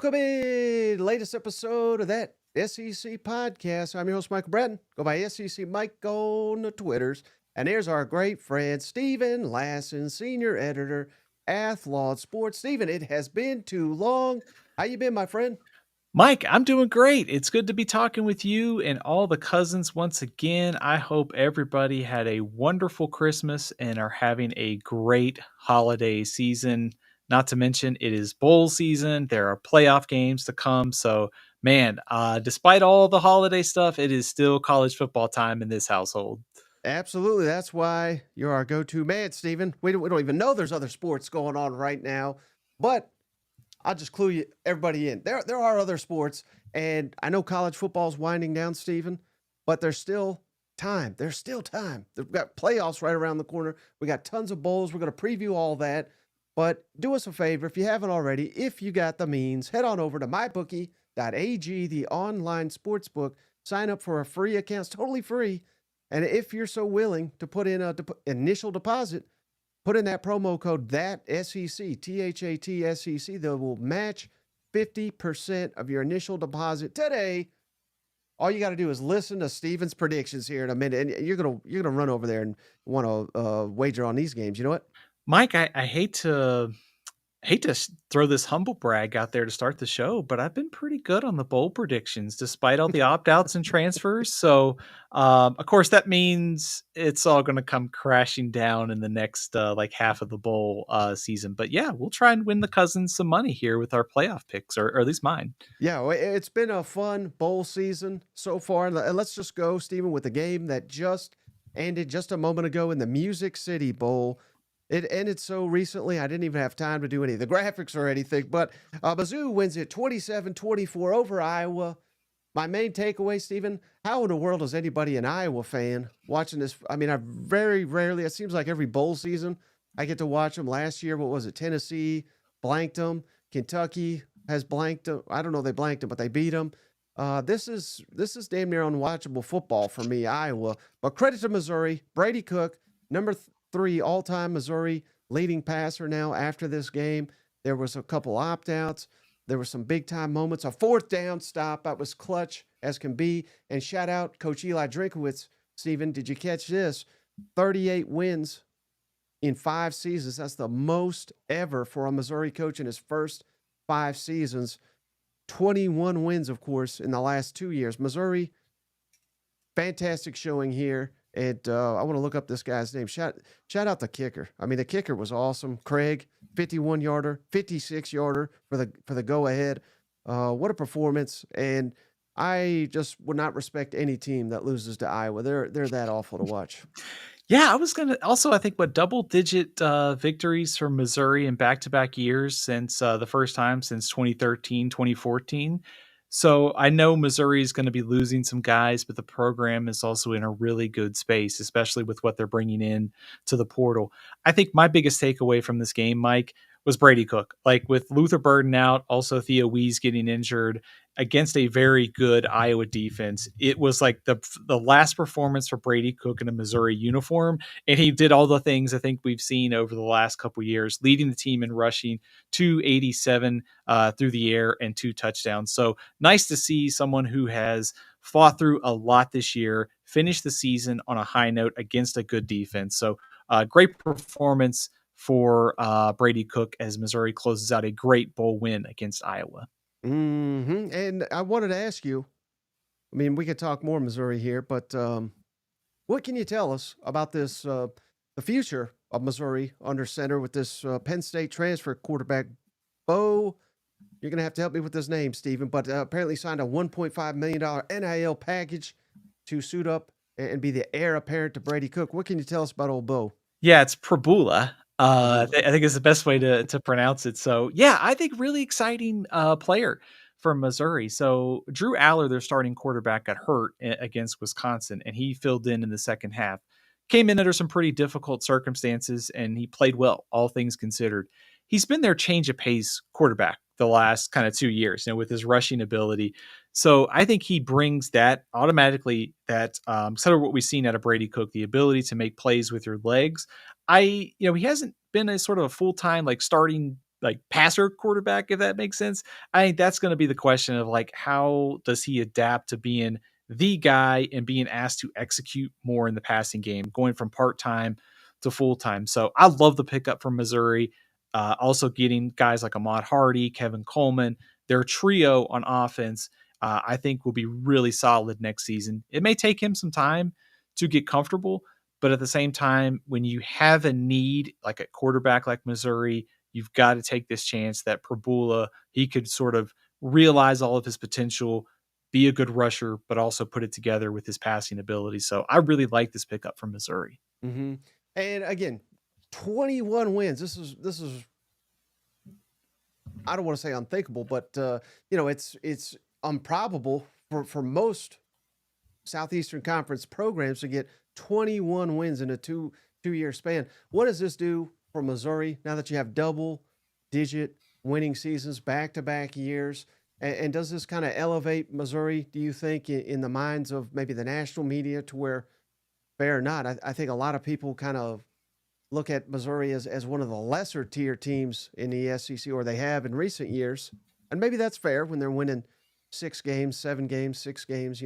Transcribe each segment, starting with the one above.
Welcome in, latest episode of that SEC podcast. I'm your host, Michael Bratton. Go by SEC Mike on the Twitters. And there's our great friend, Steven Lassen, senior editor, Athlon Sports. Steven, it has been too long. How you been, my friend? Mike, I'm doing great. It's good to be talking with you and all the cousins once again. I hope everybody had a wonderful Christmas and are having a great holiday season. Not to mention, it is bowl season. There are playoff games to come. So, man, despite all the holiday stuff, it is still college football time in this household. Absolutely. That's why you're our go-to man, Steven. We don't even know there's other sports going on right now, but I'll just clue everybody in. There are other sports, and I know college football is winding down, Steven, but there's still time. There's still time. We've got playoffs right around the corner. We got tons of bowls. We're going to preview all that. But do us a favor, if you haven't already, if you got the means, head on over to mybookie.ag, the online sports book. Sign up for a free account. It's totally free. And if you're so willing to put in an initial deposit, put in that promo code THATSEC, THATSEC, that will match 50% of your initial deposit today. All you got to do is listen to Steven's predictions here in a minute, and you're gonna run over there and want to wager on these games. You know what, Mike, I hate to throw this humble brag out there to start the show, but I've been pretty good on the bowl predictions despite all the opt-outs and transfers. So, of course, that means it's all going to come crashing down in the next like half of the bowl season. But yeah, we'll try and win the cousins some money here with our playoff picks, or at least mine. Yeah, well, it's been a fun bowl season so far. And let's just go, Steven, with the game that just ended just a moment ago in the Music City Bowl. It ended so recently, I didn't even have time to do any of the graphics or anything. But Mizzou wins it 27-24 over Iowa. My main takeaway, Steven, how in the world is anybody an Iowa fan watching this? I mean, I very rarely, it seems like every bowl season, I get to watch them. Last year, what was it? Tennessee blanked them. Kentucky has blanked them. I don't know, they blanked them, but they beat them. This is damn near unwatchable football for me, Iowa. But credit to Missouri. Brady Cook, number 3 all-time Missouri leading passer now after this game. There was a couple opt-outs. There were some big-time moments. A 4th down stop that was clutch as can be. And shout out Coach Eli Drinkowitz. Steven, did you catch this? 38 wins in 5 seasons. That's the most ever for a Missouri coach in his first 5 seasons. 21 wins, of course, in the last 2 years. Missouri, fantastic showing here. And I want to look up this guy's name. Shout out the kicker. I mean, the kicker was awesome. Craig, 51-yarder, 56-yarder for the go-ahead. What a performance. And I just would not respect any team that loses to Iowa. They're that awful to watch. Yeah, I was going to also, I think, double-digit victories for Missouri in back-to-back years since the first time since 2013, 2014. So I know Missouri is going to be losing some guys, but the program is also in a really good space, especially with what they're bringing in to the portal. I think my biggest takeaway from this game, Mike, was Brady Cook. Like with Luther Burden out, also Theo Wees getting injured against a very good Iowa defense. It was like the last performance for Brady Cook in a Missouri uniform, and he did all the things I think we've seen over the last couple of years, leading the team in rushing, 287 through the air and 2 touchdowns. So nice to see someone who has fought through a lot this year, finish the season on a high note against a good defense. So great performance for Brady Cook as Missouri closes out a great bowl win against Iowa. Mm-hmm. And I wanted to ask you, I mean, we could talk more Missouri here, but what can you tell us about this, the future of Missouri under center with this Penn State transfer quarterback, Bo? You're going to have to help me with this name, Steven, but apparently signed a $1.5 million NIL package to suit up and be the heir apparent to Brady Cook. What can you tell us about old Bo? Yeah, it's Prabula. I think it's the best way to pronounce it. So yeah, I think really exciting player for Missouri. So Drew Aller, their starting quarterback, got hurt against Wisconsin, and he filled in the second half. Came in under some pretty difficult circumstances, and he played well, all things considered. He's been their change of pace quarterback the last kind of 2 years, with his rushing ability. So I think he brings that automatically, that sort of what we've seen out of Brady Cook, the ability to make plays with your legs. He hasn't been a sort of a full-time like starting like passer quarterback, if that makes sense. I think that's going to be the question of like, how does he adapt to being the guy and being asked to execute more in the passing game, going from part-time to full-time. So I love the pickup from Missouri. Also getting guys like Ahmad Hardy, Kevin Coleman, their trio on offense, I think will be really solid next season. It may take him some time to get comfortable, but at the same time, when you have a need like a quarterback like Missouri, you've got to take this chance that Prabula, he could sort of realize all of his potential, be a good rusher, but also put it together with his passing ability. So I really like this pickup from Missouri. Mm-hmm. And again, 21 wins. This is I don't want to say unthinkable, but it's improbable for most Southeastern Conference programs to get 21 wins in a two-year span. What does this do for Missouri now that you have double-digit winning seasons back-to-back years? And does this kind of elevate Missouri, do you think, in the minds of maybe the national media to where, fair or not, I think a lot of people kind of look at Missouri as one of the lesser tier teams in the SEC, or they have in recent years. And maybe that's fair when they're winning 6 games, 7 games, 6 games,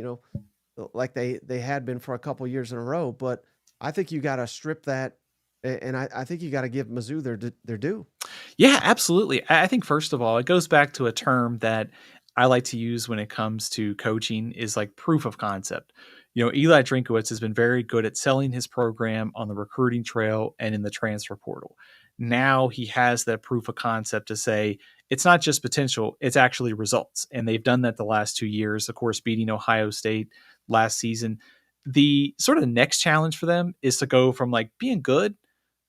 like they had been for a couple years in a row. But I think you got to strip that, and I think you got to give Mizzou their due. Yeah, absolutely. I think first of all, it goes back to a term that I like to use when it comes to coaching is like proof of concept. Eli Drinkowitz has been very good at selling his program on the recruiting trail and in the transfer portal. Now he has that proof of concept to say it's not just potential, it's actually results. And they've done that the last 2 years, of course, beating Ohio State last season. The sort of next challenge for them is to go from like being good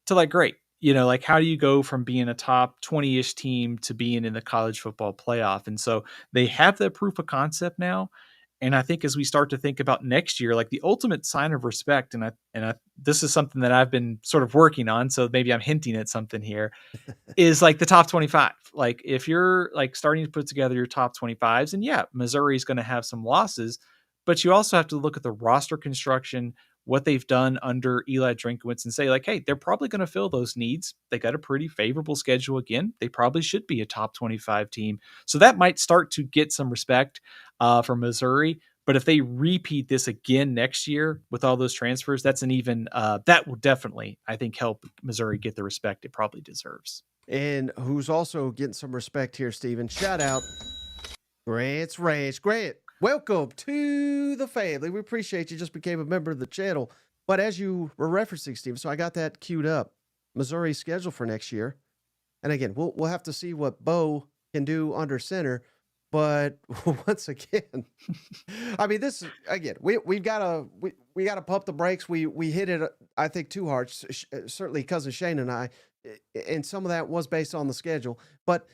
to like great. Like how do you go from being a top 20-ish team to being in the college football playoff? And so they have that proof of concept now. And I think as we start to think about next year, like the ultimate sign of respect, and this is something that I've been sort of working on, so maybe I'm hinting at something here, is like the top 25. Like if you're like starting to put together your top 25s, and yeah, Missouri is going to have some losses, but you also have to look at the roster construction, what they've done under Eli Drinkowitz, and say like, hey, they're probably going to fill those needs. They got a pretty favorable schedule again. They probably should be a top 25 team. So that might start to get some respect from Missouri. But if they repeat this again next year with all those transfers, that's an even that will definitely, I think, help Missouri get the respect it probably deserves. And who's also getting some respect here, Steven? Shout out Grant's Ranch. Grant, welcome to the family. We appreciate you. Just became a member of the channel. But as you were referencing, Steven, so I got that queued up. Missouri's schedule for next year. And again, we'll have to see what Bo can do under center. But once again, I mean, this again, we've got to pump the brakes. We hit it, I think, too hard. Certainly, cousin Shane and I, and some of that was based on the schedule. But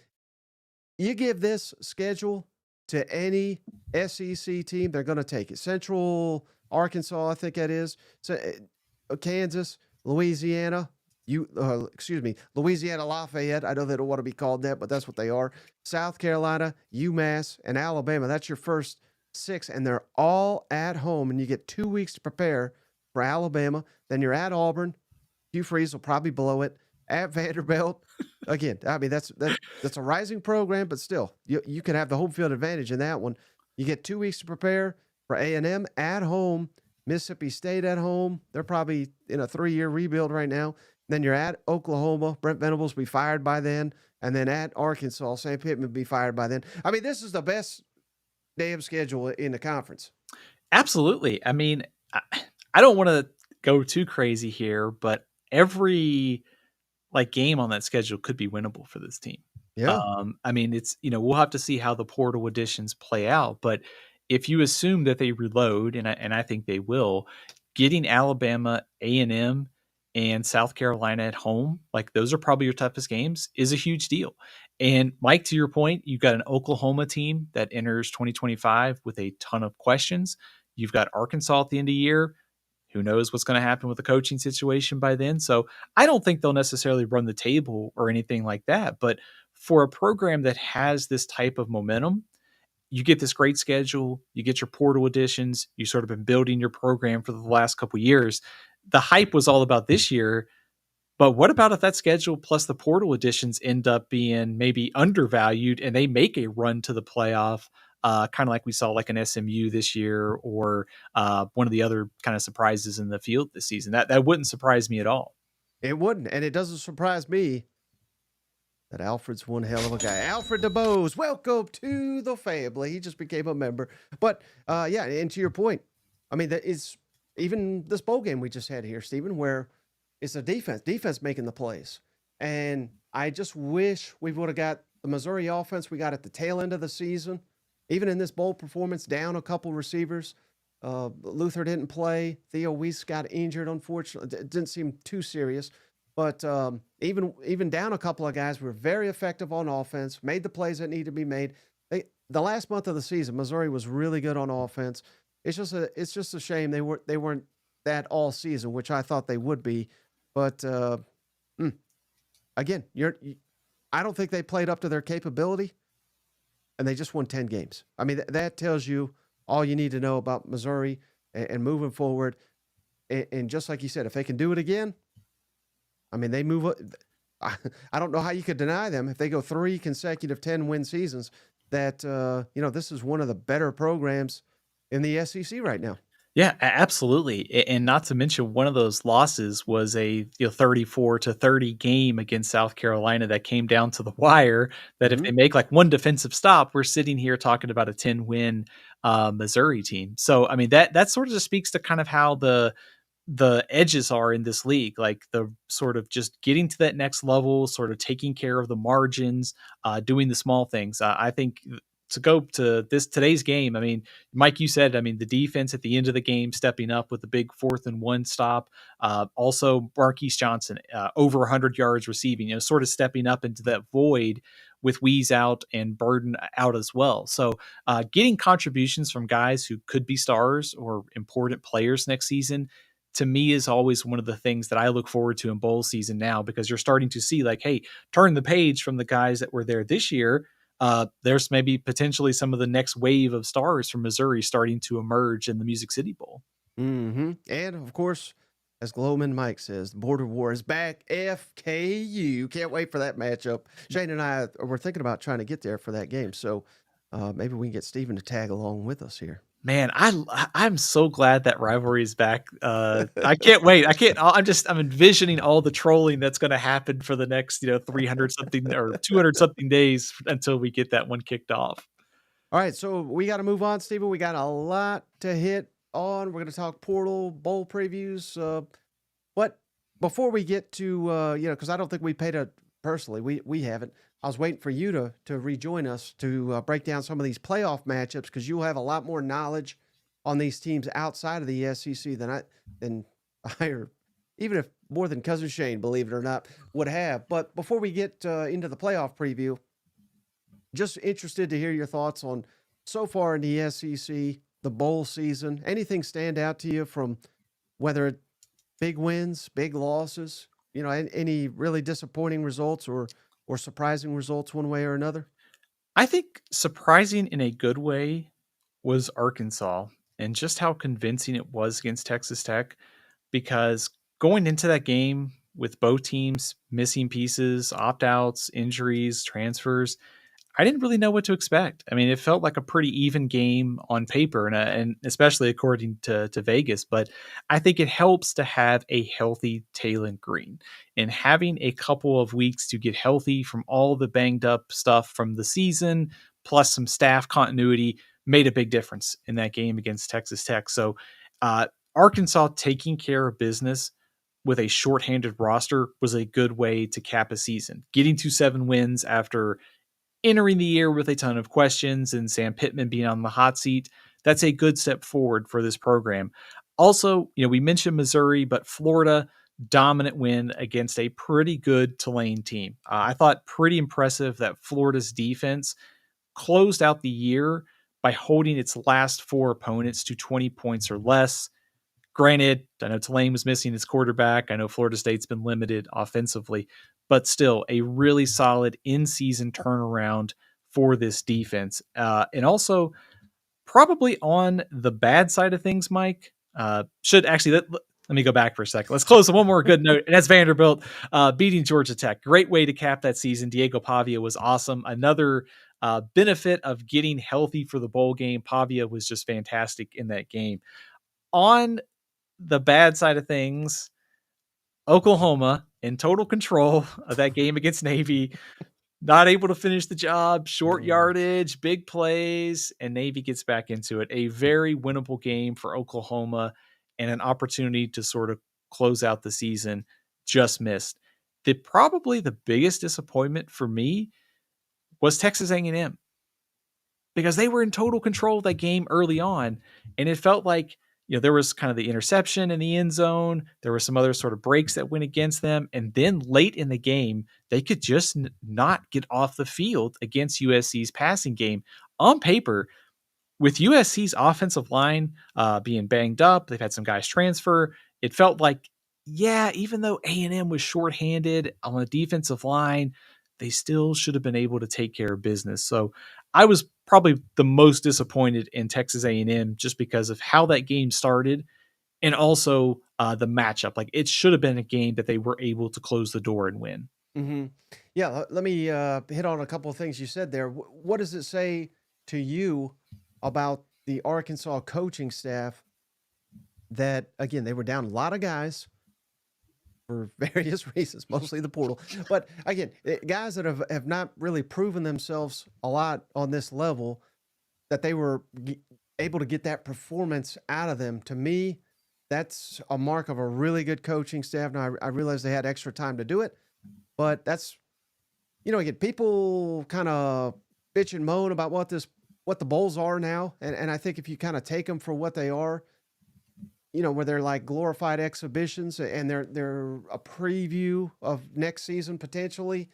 you give this schedule to any SEC team, they're going to take it. Central Arkansas, I think that is. So, Kansas, Louisiana. Louisiana Lafayette. I know they don't want to be called that, but that's what they are. South Carolina, UMass, and Alabama. That's your first 6, and they're all at home, and you get 2 weeks to prepare for Alabama. Then you're at Auburn. Hugh Freeze will probably blow it. At Vanderbilt. Again, I mean, that's a rising program, but still, you can have the home field advantage in that one. You get 2 weeks to prepare for A&M at home. Mississippi State at home. They're probably in a 3-year rebuild right now. Then you're at Oklahoma. Brent Venables will be fired by then. And then at Arkansas, Sam Pittman will be fired by then. I mean, this is the best damn schedule in the conference. Absolutely. I mean, I don't want to go too crazy here, but every like game on that schedule could be winnable for this team. Yeah. I mean, it's, we'll have to see how the portal additions play out, but if you assume that they reload, and I think they will, getting Alabama, A&M, and South Carolina at home, like those are probably your toughest games, is a huge deal. And Mike, to your point, you've got an Oklahoma team that enters 2025 with a ton of questions. You've got Arkansas at the end of the year. Who knows what's going to happen with the coaching situation by then? So I don't think they'll necessarily run the table or anything like that. But for a program that has this type of momentum, you get this great schedule, you get your portal additions, you sort of been building your program for the last couple of years. The hype was all about this year. But what about if that schedule plus the portal additions end up being maybe undervalued and they make a run to the playoff, kind of like we saw like an SMU this year or one of the other kind of surprises in the field this season? That wouldn't surprise me at all. It wouldn't, and it doesn't surprise me that Alfred's one hell of a guy. Alfred DeBose, welcome to the family. He just became a member. But yeah, and to your point, I mean, that is even this bowl game we just had here, Stephen, where it's a defense making the plays. And I just wish we would have got the Missouri offense we got at the tail end of the season. Even in this bowl performance, down a couple receivers. Luther didn't play. Theo Weiss got injured, unfortunately. It didn't seem too serious. But even down a couple of guys, were very effective on offense, made the plays that need to be made. The last month of the season, Missouri was really good on offense. It's just a shame they weren't that all season, which I thought they would be. But again, I don't think they played up to their capability, and they just won 10 games. I mean, that tells you all you need to know about Missouri and moving forward. And just like you said, if they can do it again, I mean, they move. I don't know how you could deny them if they go 3 consecutive 10-win seasons. That this is one of the better programs in the SEC right now. Yeah, absolutely. And not to mention one of those losses was a 34-30 game against South Carolina that came down to the wire, that if they make like one defensive stop, we're sitting here talking about a 10-win Missouri team. So, I mean, that sort of just speaks to kind of how the edges are in this league, like the sort of just getting to that next level, sort of taking care of the margins, doing the small things. I think to go to today's game, I mean, Mike, you said, I mean, the defense at the end of the game stepping up with the big 4th and 1 stop. Also, Marquise Johnson over 100 yards receiving, sort of stepping up into that void with Weeze out and Burden out as well. So getting contributions from guys who could be stars or important players next season, to me, is always one of the things that I look forward to in bowl season now, because you're starting to see like, hey, turn the page from the guys that were there this year. There's maybe potentially some of the next wave of stars from Missouri starting to emerge in the Music City Bowl. Mm-hmm. And of course, as Glowman Mike says, the border war is back. FKU. Can't wait for that matchup. Shane and I were thinking about trying to get there for that game. So maybe we can get Steven to tag along with us here. Man, I'm so glad that rivalry is back. I can't wait. I'm envisioning all the trolling that's going to happen for the next 300 something or 200 something days until we get that one kicked off. All right, so we got to move on, Steven. We got a lot to hit on. We're going to talk portal bowl previews. But before we get to because I don't think we paid a personally, we haven't. I was waiting for you to rejoin us to break down some of these playoff matchups, because you'll have a lot more knowledge on these teams outside of the SEC than I or even if more than Cousin Shane, believe it or not, would have. But before we get into the playoff preview, just interested to hear your thoughts on so far in the SEC, the bowl season. Anything stand out to you from whether it big wins, big losses, any really disappointing results or surprising results one way or another? I think surprising in a good way was Arkansas, and just how convincing it was against Texas Tech, because going into that game with both teams missing pieces, opt-outs, injuries, transfers, I didn't really know what to expect. I mean, it felt like a pretty even game on paper, and especially according to Vegas. But I think it helps to have a healthy Talon Green, and having a couple of weeks to get healthy from all the banged up stuff from the season, plus some staff continuity, made a big difference in that game against Texas Tech. So Arkansas taking care of business with a shorthanded roster was a good way to cap a season. Getting to 7 wins after entering the year with a ton of questions and Sam Pittman being on the hot seat, that's a good step forward for this program. Also, we mentioned Missouri, but Florida, dominant win against a pretty good Tulane team. I thought pretty impressive that Florida's defense closed out the year by holding its last 4 opponents to 20 points or less. Granted, I know Tulane was missing its quarterback. I know Florida State's been limited offensively, but still a really solid in-season turnaround for this defense. And also, probably on the bad side of things, Mike, let me go back for a second. Let's close on one more good note, and that's Vanderbilt beating Georgia Tech. Great way to cap that season. Diego Pavia was awesome. Another benefit of getting healthy for the bowl game. Pavia was just fantastic in that game. On the bad side of things, Oklahoma in total control of that game against Navy, not able to finish the job, short yardage, big plays, and Navy gets back into it. A very winnable game for Oklahoma and an opportunity to sort of close out the season, just missed. Probably the biggest disappointment for me was Texas A&M, because they were in total control of that game early on, and it felt like, there was kind of the interception in the end zone. There were some other sort of breaks that went against them. And then late in the game, they could just not get off the field against USC's passing game. On paper, with USC's offensive line being banged up, they've had some guys transfer. It felt like, even though A&M was shorthanded on the defensive line, they still should have been able to take care of business. So I was probably the most disappointed in Texas A&M just because of how that game started, and also the matchup. Like, it should have been a game that they were able to close the door and win. Mm-hmm. Yeah, let me hit on a couple of things you said there. What does it say to you about the Arkansas coaching staff that, again, they were down a lot of guys for various reasons, mostly the portal. But again, guys that have not really proven themselves a lot on this level, that they were able to get that performance out of them. To me, that's a mark of a really good coaching staff. Now, I realize they had extra time to do it, but that's, again, people kind of bitch and moan about what the bowls are now. And I think if you kind of take them for what they are, where they're like glorified exhibitions and they're a preview of next season potentially,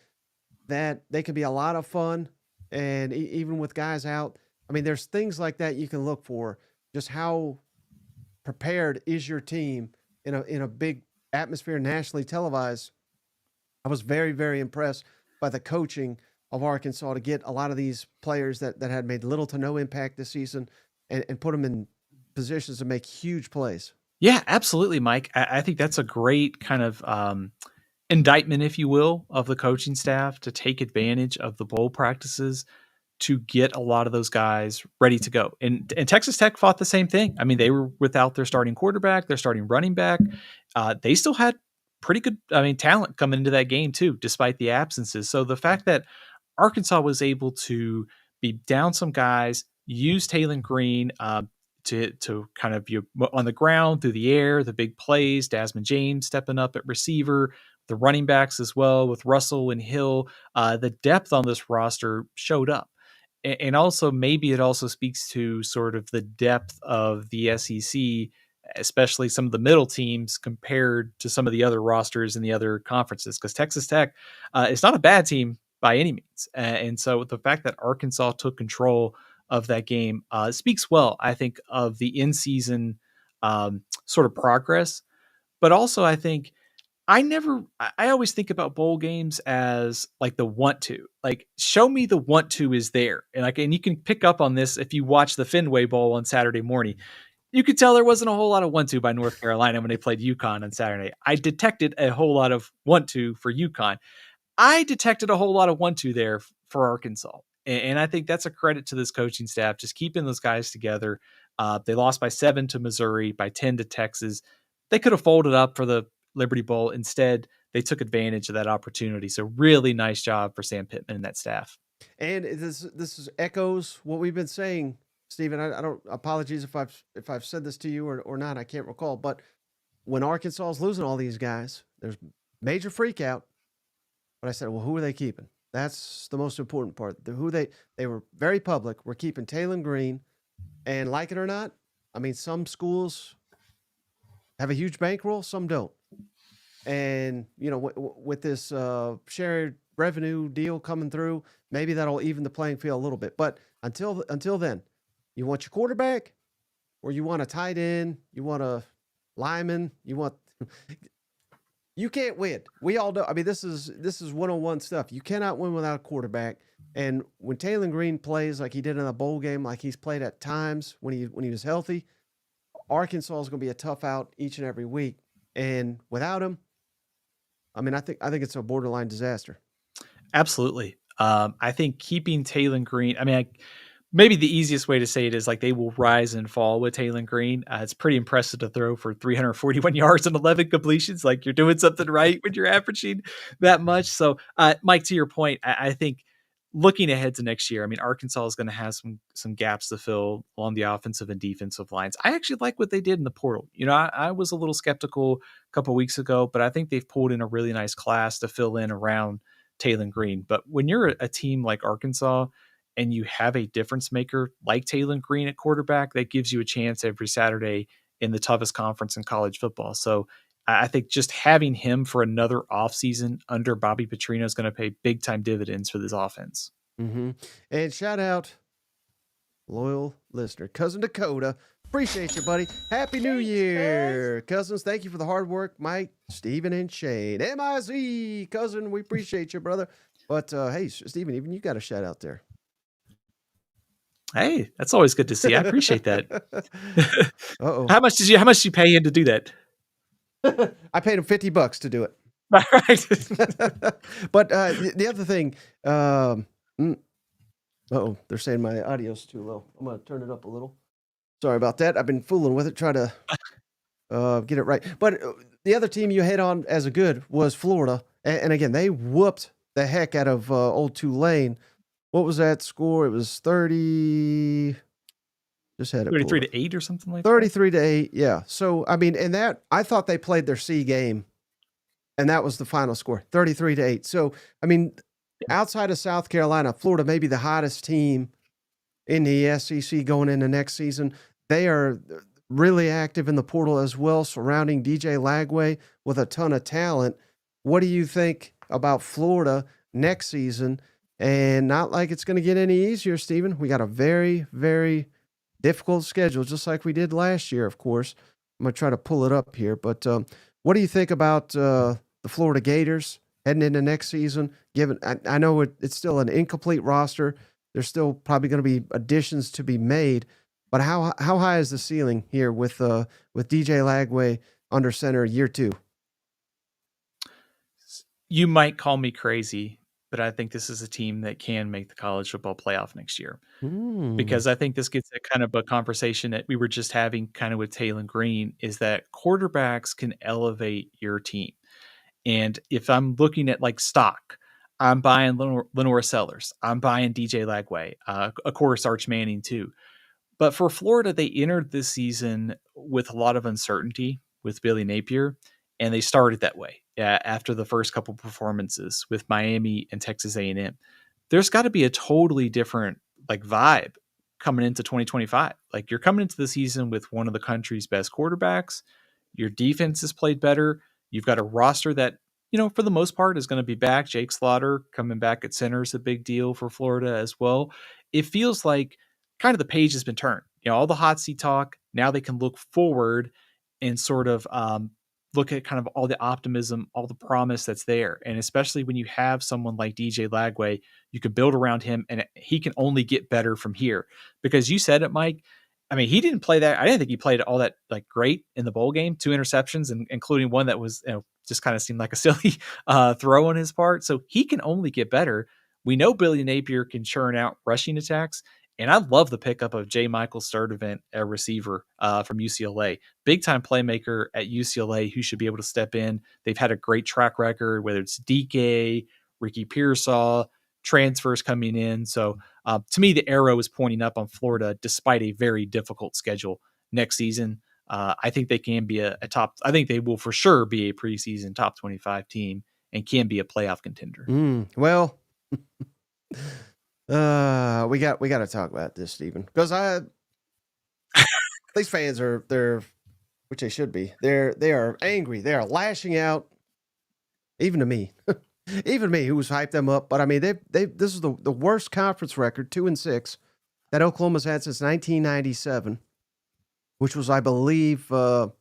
that they could be a lot of fun. And even with guys out, I mean, there's things like that you can look for. Just how prepared is your team in a big atmosphere, nationally televised. I was very, very impressed by the coaching of Arkansas to get a lot of these players that had made little to no impact this season and put them in positions to make huge plays. Yeah, absolutely, Mike. I think that's a great kind of indictment, if you will, of the coaching staff to take advantage of the bowl practices to get a lot of those guys ready to go. And Texas Tech fought the same thing. I mean, they were without their starting quarterback, their starting running back. They still had pretty good, talent coming into that game too, despite the absences. So the fact that Arkansas was able to be down some guys, use Taylor Green to kind of on the ground, through the air, the big plays, Desmond James stepping up at receiver, the running backs as well with Russell and Hill. The depth on this roster showed up. And also, maybe it also speaks to sort of the depth of the SEC, especially some of the middle teams compared to some of the other rosters in the other conferences, because Texas Tech is not a bad team by any means. And so the fact that Arkansas took control of that game speaks well, I think, of the in-season sort of progress. But also, I think I always think about bowl games as like the want to, like, show me the want to is there. And you can pick up on this if you watch the Fenway Bowl on Saturday morning. You could tell there wasn't a whole lot of want to by North Carolina when they played UConn on Saturday. I detected a whole lot of want to for UConn. I detected a whole lot of want to there for Arkansas. And I think that's a credit to this coaching staff, just keeping those guys together. They lost by 7 to Missouri, by 10 to Texas. They could have folded up for the Liberty Bowl. Instead, they took advantage of that opportunity. So really nice job for Sam Pittman and that staff. And this is echoes what we've been saying, Steven. I don't, apologies if I've said this to you or not. I can't recall. But when Arkansas is losing all these guys, there's major freak out. But I said, well, who are they keeping? That's the most important part. They were very public. We're keeping Taylor Green, and like it or not, I mean, some schools have a huge bankroll, some don't. And with this shared revenue deal coming through, maybe that'll even the playing field a little bit. But until then, you want your quarterback, or you want a tight end, you want a lineman, you can't win. We all know. I mean, this is one-on-one stuff. You cannot win without a quarterback. And when Taylor Green plays like he did in a bowl game, like he's played at times when he was healthy, Arkansas is going to be a tough out each and every week. And without him, I mean, I think it's a borderline disaster. Absolutely. I think keeping Taylor Green, I mean, maybe the easiest way to say it is like they will rise and fall with Taylor Green. It's pretty impressive to throw for 341 yards and 11 completions. Like you're doing something right when you're averaging that much. So, Mike, to your point, I think looking ahead to next year, I mean, Arkansas is going to have some gaps to fill along the offensive and defensive lines. I actually like what they did in the portal. You know, I was a little skeptical a couple of weeks ago, but I think they've pulled in a really nice class to fill in around Taylor Green. But when you're a team like Arkansas and you have a difference maker like Taylor Green at quarterback, that gives you a chance every Saturday in the toughest conference in college football. So I think just having him for another offseason under Bobby Petrino is going to pay big time dividends for this offense. Mm-hmm. And shout out, loyal listener, Cousin Dakota. Appreciate you, buddy. Happy New Year, cousins. Thank you for the hard work, Mike, Steven, and Shane. M-I-Z, cousin. We appreciate you, brother. But hey, Steven, even you got a shout out there. Hey, that's always good to see. I appreciate that. Uh-oh. How much did you pay him to do that? I paid him $50 to do it. All right. But the other thing, uh-oh, they're saying my audio's too low. I'm going to turn it up a little. Sorry about that. I've been fooling with it, trying to get it right. But the other team you hit on as a good was Florida. And again, they whooped the heck out of old Tulane. What was that score? It was 30. Just had it 33-8 or something like 33 that. 33-8. Yeah. So, I mean, and that, I thought they played their C game, and that was the final score, 33-8. So, I mean, outside of South Carolina, Florida may be the hottest team in the SEC going into next season. They are really active in the portal as well, surrounding DJ Lagway with a ton of talent. What do you think about Florida next season? And not like it's going to get any easier, Steven. We got a very, very difficult schedule, just like we did last year, of course. I'm going to try to pull it up here. But what do you think about the Florida Gators heading into next season? Given I know it's still an incomplete roster. There's still probably going to be additions to be made. But how high is the ceiling here with DJ Lagway under center year 2? You might call me crazy, but I think this is a team that can make the college football playoff next year. Because I think this gets at kind of a conversation that we were just having kind of with Taylor Green, is that quarterbacks can elevate your team. And if I'm looking at like stock, I'm buying Lenore Sellers. I'm buying DJ Lagway. Of course, Arch Manning too. But for Florida, they entered this season with a lot of uncertainty with Billy Napier, and they started that way after the first couple performances with Miami and Texas A&M. There's got to be a totally different like vibe coming into 2025. Like you're coming into the season with one of the country's best quarterbacks. Your defense has played better. You've got a roster that, you know, for the most part is going to be back. Jake Slaughter coming back at center is a big deal for Florida as well. It feels like kind of the page has been turned. You know, all the hot seat talk, now they can look forward and sort of look at kind of all the optimism, all the promise that's there. And especially when you have someone like DJ Lagway, you can build around him and he can only get better from here. Because you said it, Mike. I mean, he didn't play that. I didn't think he played all that like great in the bowl game. 2 interceptions, and including one that was, you know, just kind of seemed like a silly throw on his part. So he can only get better. We know Billy Napier can churn out rushing attacks. And I love the pickup of J. Michael Sturdivant, a receiver from UCLA. Big-time playmaker at UCLA who should be able to step in. They've had a great track record, whether it's DK, Ricky Pearsall, transfers coming in. So to me, the arrow is pointing up on Florida despite a very difficult schedule next season. I think they can be a top – I think they will for sure be a preseason top 25 team and can be a playoff contender. Well – we got to talk about this, Steven, because these fans they're which they should be. They are angry. They are lashing out, even to me, who was hyped them up. But I mean, this is the worst conference record, 2-6, that Oklahoma's had since 1997, which was, I believe, trying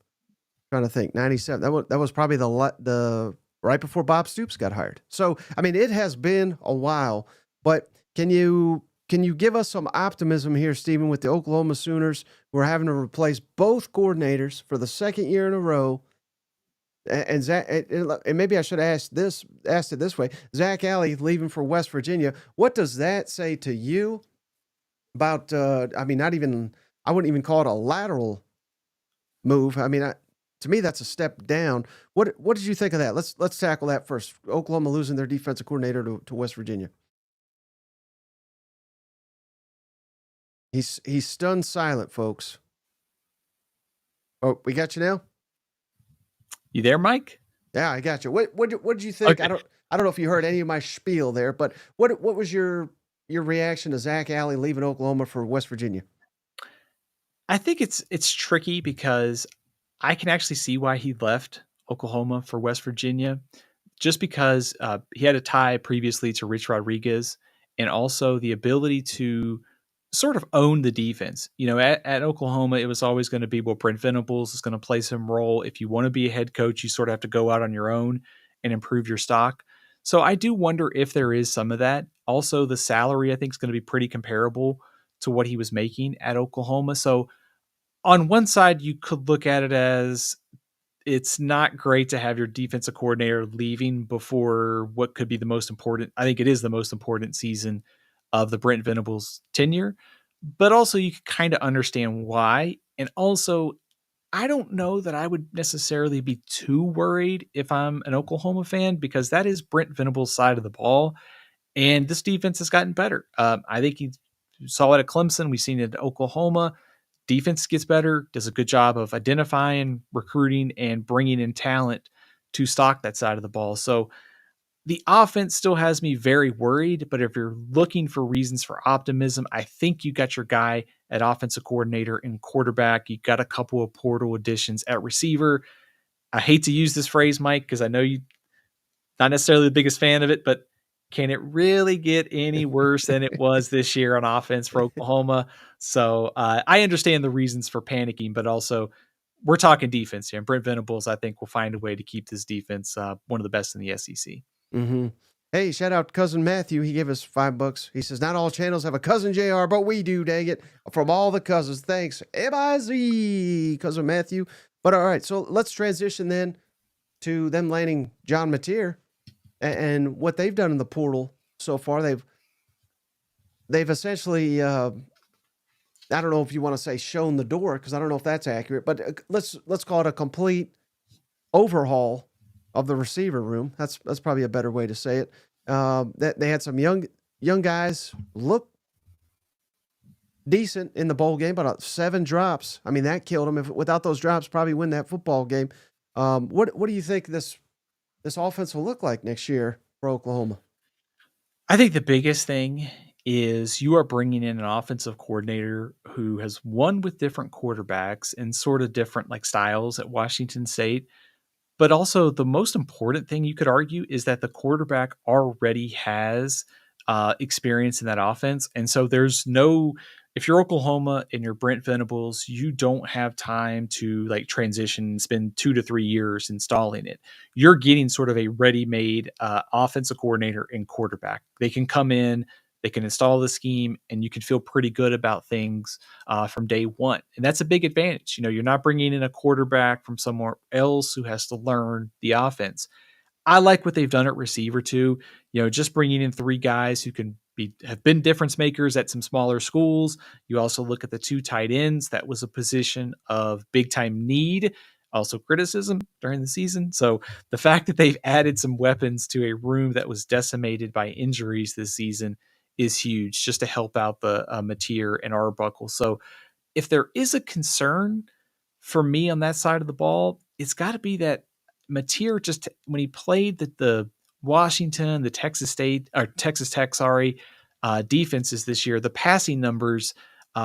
to think, 97. That was probably the right before Bob Stoops got hired. So I mean, it has been a while, but. Can you give us some optimism here, Steven, with the Oklahoma Sooners, who are having to replace both coordinators for the second year in a row? And Zach, and maybe I should ask asked it this way: Zach Alley leaving for West Virginia. What does that say to you about? I mean, not even I wouldn't even call it a lateral move. I mean, to me, that's a step down. What did you think of that? Let's tackle that first. Oklahoma losing their defensive coordinator to West Virginia. He's stunned silent, folks. Oh, we got you now. You there, Mike? Yeah, I got you. What did you think? Okay. I don't know if you heard any of my spiel there, but what was your reaction to Zach Alley leaving Oklahoma for West Virginia? I think it's tricky because I can actually see why he left Oklahoma for West Virginia, just because he had a tie previously to Rich Rodriguez, and also the ability to sort of own the defense. You know, at Oklahoma, it was always going to be, well, Brent Venables is going to play some role. If you want to be a head coach, you sort of have to go out on your own and improve your stock. So I do wonder if there is some of that. Also, the salary I think is going to be pretty comparable to what he was making at Oklahoma. So on one side, you could look at it as it's not great to have your defensive coordinator leaving before what could be the most important. I think it is the most important season of the Brent Venables tenure, but also you can kind of understand why. And also, I don't know that I would necessarily be too worried if I'm an Oklahoma fan, because that is Brent Venables' side of the ball. And this defense has gotten better. I think he saw it at Clemson. We've seen it at Oklahoma. Defense gets better, does a good job of identifying, recruiting, and bringing in talent to stock that side of the ball. So the offense still has me very worried, but if you're looking for reasons for optimism, I think you got your guy at offensive coordinator and quarterback. You got a couple of portal additions at receiver. I hate to use this phrase, Mike, because I know you not necessarily the biggest fan of it, but can it really get any worse than it was this year on offense for Oklahoma? So I understand the reasons for panicking, but also we're talking defense here. And Brent Venables, I think, will find a way to keep this defense one of the best in the SEC. Mm-hmm. Hey, shout out to cousin Matthew. He gave us $5. He says, not all channels have a cousin JR, but we do, dang it. From all the cousins. Thanks. MIZ, cousin Matthew. But all right, so let's transition then to them landing John Mateer and what they've done in the portal so far. They've essentially I don't know if you want to say shown the door, because I don't know if that's accurate, but let's call it a complete overhaul of the receiver room. That's probably a better way to say it. That they had some young guys look decent in the bowl game, but 7 drops. I mean, that killed them. If without those drops, probably win that football game. What do you think this offense will look like next year for Oklahoma? I think the biggest thing is you are bringing in an offensive coordinator who has won with different quarterbacks and sort of different like styles at Washington State. But also, the most important thing you could argue is that the quarterback already has experience in that offense. And so there's no, if you're Oklahoma and you're Brent Venables, you don't have time to like transition and spend 2 to 3 years installing it. You're getting sort of a ready made offensive coordinator and quarterback. They can come in, they can install the scheme, and you can feel pretty good about things from day one. And that's a big advantage. You know, you're not bringing in a quarterback from somewhere else who has to learn the offense. I like what they've done at receiver too. You know, just bringing in 3 guys who can have been difference makers at some smaller schools. You also look at the 2 tight ends. That was a position of big time need, also criticism during the season. So the fact that they've added some weapons to a room that was decimated by injuries this season is huge, just to help out the Mateer and Arbuckle. So if there is a concern for me on that side of the ball, it's got to be that Mateer, just when he played the Washington, the Texas State or Texas Tech, defenses this year, the passing numbers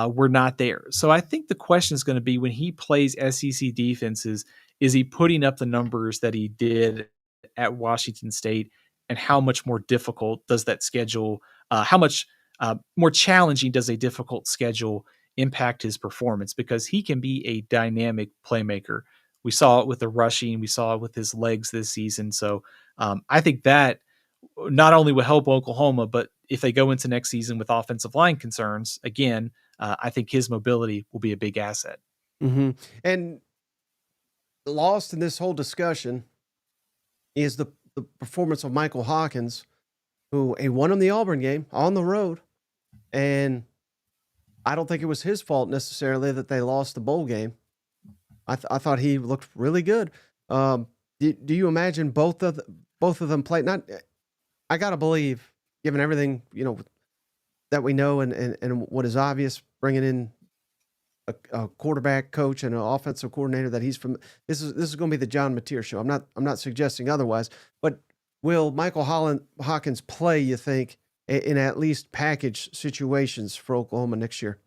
were not there. So I think the question is going to be when he plays SEC defenses, is he putting up the numbers that he did at Washington State, and how much more difficult does that schedule? How much more challenging does a difficult schedule impact his performance? Because he can be a dynamic playmaker. We saw it with the rushing. We saw it with his legs this season. So I think that not only will help Oklahoma, but if they go into next season with offensive line concerns, again, I think his mobility will be a big asset. Mm-hmm. And lost in this whole discussion is the performance of Michael Hawkins, who he won in the Auburn game on the road, and I don't think it was his fault necessarily that they lost the bowl game. I thought he looked really good. Do you imagine both of them play? Not, I gotta believe, given everything that we know and what is obvious, bringing in a quarterback coach and an offensive coordinator that he's from. This is going to be the John Mateer show. I'm not suggesting otherwise, but will Michael Hawkins play, you think, in at least package situations for Oklahoma next year?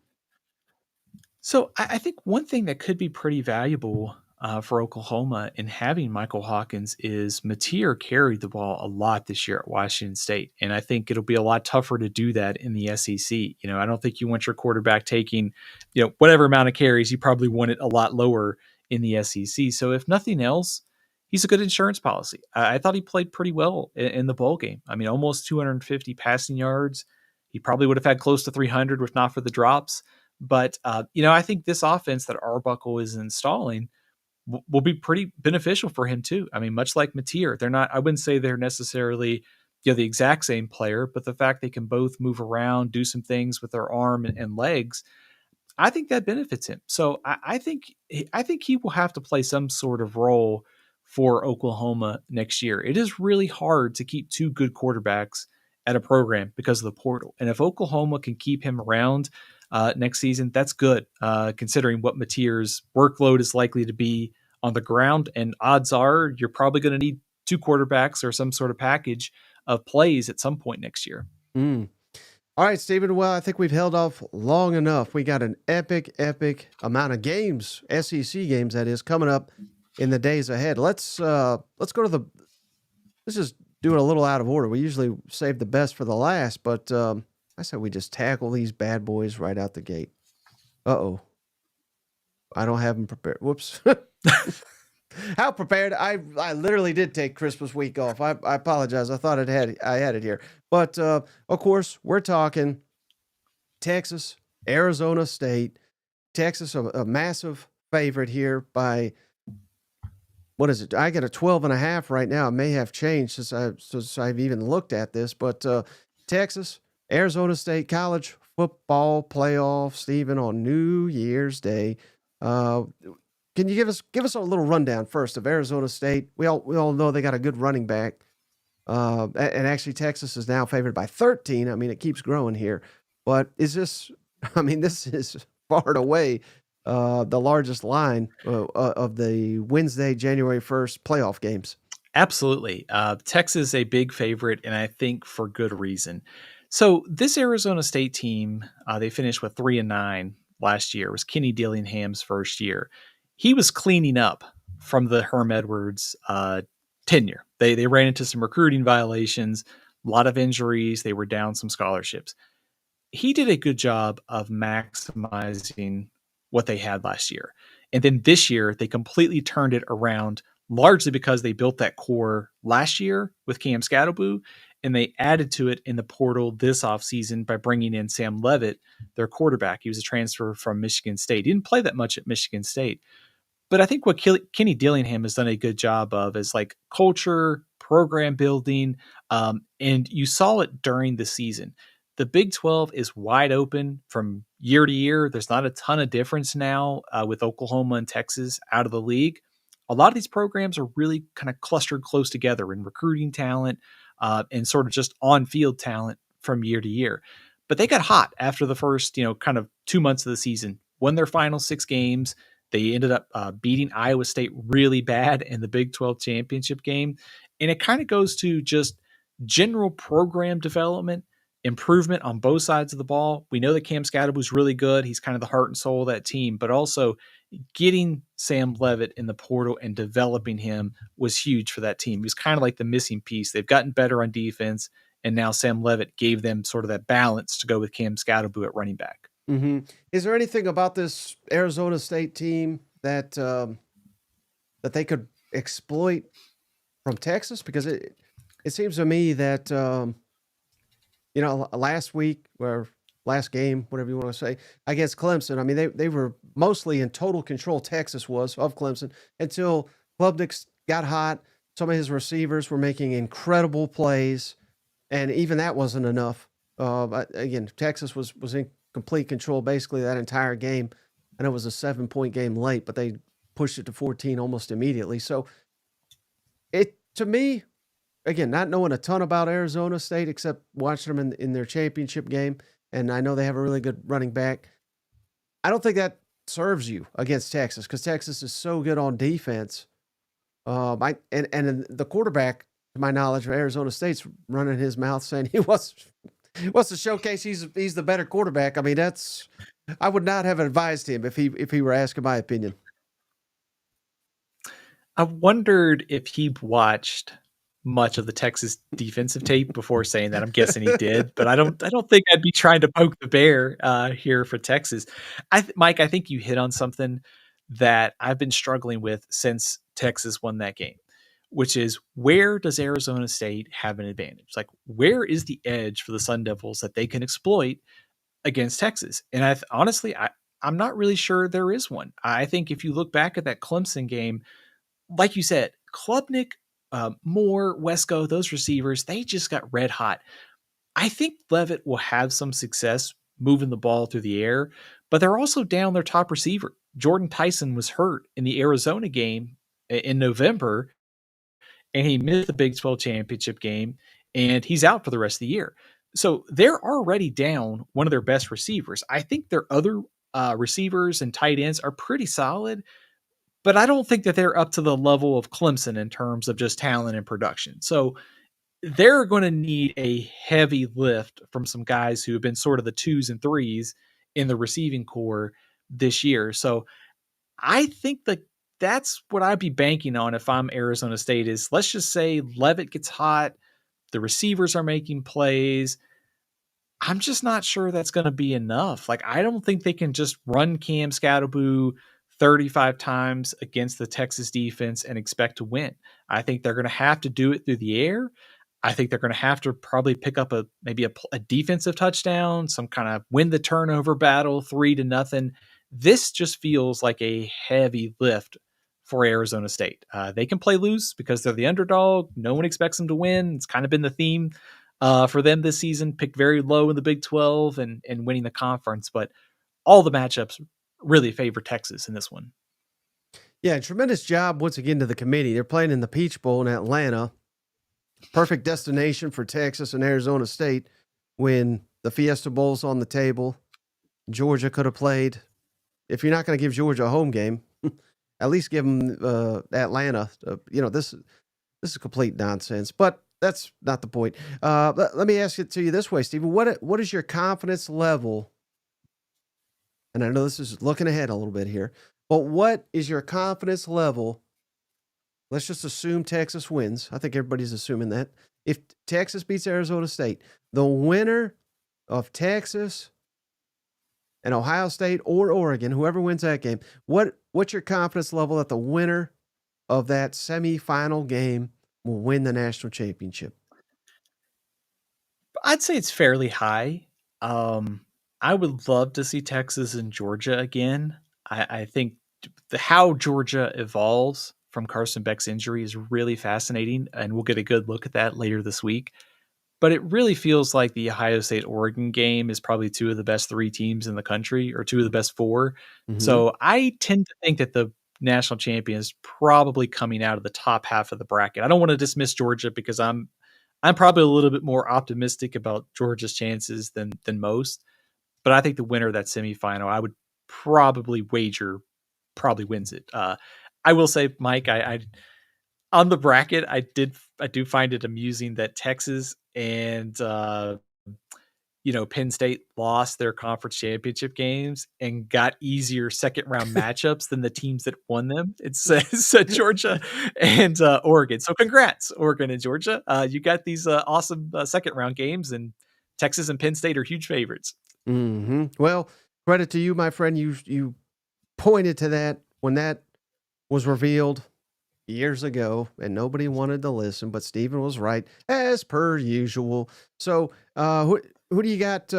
So I think one thing that could be pretty valuable for Oklahoma in having Michael Hawkins is Mateer carried the ball a lot this year at Washington State, and I think it'll be a lot tougher to do that in the SEC. I don't think you want your quarterback taking, whatever amount of carries. You probably want it a lot lower in the SEC. So if nothing else, he's a good insurance policy. I thought he played pretty well in the bowl game. I mean, almost 250 passing yards. He probably would have had close to 300 if not for the drops. But, I think this offense that Arbuckle is installing will be pretty beneficial for him too. I mean, much like Mateer, I wouldn't say they're necessarily, the exact same player, but the fact they can both move around, do some things with their arm and legs, I think that benefits him. So I think he will have to play some sort of role for Oklahoma next year. It is really hard to keep two good quarterbacks at a program because of the portal. And if Oklahoma can keep him around next season, that's good, considering what Mateer's workload is likely to be on the ground. And odds are you're probably going to need two quarterbacks or some sort of package of plays at some point next year. All right, Steven. Well, I think we've held off long enough. We got an epic amount of games, SEC games that is, coming up in the days ahead. Let's go to let's just do it a little out of order. We usually save the best for the last, but I said we just tackle these bad boys right out the gate. Uh-oh. I don't have them prepared. Whoops. How prepared? I literally did take Christmas week off. I apologize. I thought I had it here. But, of course, we're talking Texas, Arizona State. Texas, a massive favorite here by, what is it? I got a 12.5 right now. It may have changed since I've even looked at this. But Texas, Arizona State college football playoff, Steven, on New Year's Day. Can you give us a little rundown first of Arizona State? We all know they got a good running back, and actually Texas is now favored by 13. I mean, it keeps growing here, but is this? I mean, this is far and away the largest line of the Wednesday, January 1st playoff games. Absolutely, Texas is a big favorite, and I think for good reason. So this Arizona State team, they finished with 3-9 last year. It was Kenny Dillingham's first year. He was cleaning up from the Herm Edwards tenure. They ran into some recruiting violations, a lot of injuries. They were down some scholarships. He did a good job of maximizing what they had last year. And then this year, they completely turned it around, largely because they built that core last year with Cam Scatterboo, and they added to it in the portal this offseason by bringing in Sam Leavitt, their quarterback. He was a transfer from Michigan State. He didn't play that much at Michigan State. But I think what Kenny Dillingham has done a good job of is like culture, program building, and you saw it during the season. The Big 12 is wide open from year to year. There's not a ton of difference now with Oklahoma and Texas out of the league. A lot of these programs are really kind of clustered close together in recruiting talent and sort of just on-field talent from year to year. But they got hot after the first, kind of 2 months of the season, won their final 6 games. They ended up beating Iowa State really bad in the Big 12 championship game. And it kind of goes to just general program development, improvement on both sides of the ball. We know that Cam Scatterboo is really good. He's kind of the heart and soul of that team, but also getting Sam Leavitt in the portal and developing him was huge for that team. He was kind of like the missing piece. They've gotten better on defense, and now Sam Leavitt gave them sort of that balance to go with Cam Scatterboo at running back. Mm-hmm. Is there anything about this Arizona State team that that they could exploit from Texas? Because it seems to me that last week, where last game, whatever you want to say, against Clemson. I mean, they were mostly in total control, Texas was, of Clemson, until Klubnik got hot. Some of his receivers were making incredible plays, and even that wasn't enough. But again, Texas was in complete control basically that entire game. And it was a 7-point game late, but they pushed it to 14 almost immediately. So it, to me, again, not knowing a ton about Arizona State except watching them in their championship game, and I know they have a really good running back. I don't think that serves you against Texas because Texas is so good on defense. And the quarterback, to my knowledge, of Arizona State's running his mouth saying he wants to showcase he's the better quarterback. I mean, I would not have advised him if he were asking my opinion. I wondered if he watched much of the Texas defensive tape before saying that. I'm guessing he did, but I don't think I'd be trying to poke the bear here for Texas. Mike, I think you hit on something that I've been struggling with since Texas won that game, which is where does Arizona State have an advantage? Like, where is the edge for the Sun Devils that they can exploit against Texas? And honestly, I'm not really sure there is one. I think if you look back at that Clemson game, like you said, Klubnik, Moore, Wesco, those receivers, they just got red hot. I think Leavitt will have some success moving the ball through the air, but they're also down their top receiver. Jordan Tyson was hurt in the Arizona game in November, and he missed the Big 12 championship game, and he's out for the rest of the year. So they're already down one of their best receivers. I think their other receivers and tight ends are pretty solid, but I don't think that they're up to the level of Clemson in terms of just talent and production. So they're going to need a heavy lift from some guys who have been sort of the 2s and 3s in the receiving core this year. So I think that that's what I'd be banking on if I'm Arizona State is, let's just say Leavitt gets hot, the receivers are making plays. I'm just not sure that's going to be enough. Like, I don't think they can just run Cam Scatterboo 35 times against the Texas defense and expect to win. I think they're going to have to do it through the air. I think they're going to have to probably pick up maybe a defensive touchdown, some kind of win the turnover battle, 3-0. This just feels like a heavy lift for Arizona State. They can play loose because they're the underdog. No one expects them to win. It's kind of been the theme for them this season, picked very low in the Big 12 and winning the conference. But all the matchups really favor Texas in this one. Yeah, tremendous job once again to the committee. They're playing in the Peach Bowl in Atlanta. Perfect destination for Texas and Arizona State when the Fiesta Bowl's on the table. Georgia could have played. If you're not going to give Georgia a home game, at least give them Atlanta. This is complete nonsense, but that's not the point. Let me ask it to you this way, Steven. What is your confidence level? And I know this is looking ahead a little bit here, but what is your confidence level? Let's just assume Texas wins. I think everybody's assuming that. If Texas beats Arizona State, the winner of Texas and Ohio State or Oregon, whoever wins that game, what's your confidence level that the winner of that semifinal game will win the national championship? I'd say it's fairly high. I would love to see Texas and Georgia again. I think how Georgia evolves from Carson Beck's injury is really fascinating, and we'll get a good look at that later this week. But it really feels like the Ohio State-Oregon game is probably 2 of the best 3 teams in the country, or 2 of the best 4. Mm-hmm. So I tend to think that the national champion is probably coming out of the top half of the bracket. I don't want to dismiss Georgia because I'm probably a little bit more optimistic about Georgia's chances than most. But I think the winner of that semifinal, I would probably wager, probably wins it. I will say, Mike, I on the bracket, I do find it amusing that Texas and Penn State lost their conference championship games and got easier second round matchups than the teams that won them. It says Georgia and Oregon. So congrats, Oregon and Georgia. You got these awesome second round games, and Texas and Penn State are huge favorites. Mm-hmm. Well, credit to you, my friend. You pointed to that when that was revealed years ago, and nobody wanted to listen, but Steven was right, as per usual. So who do you got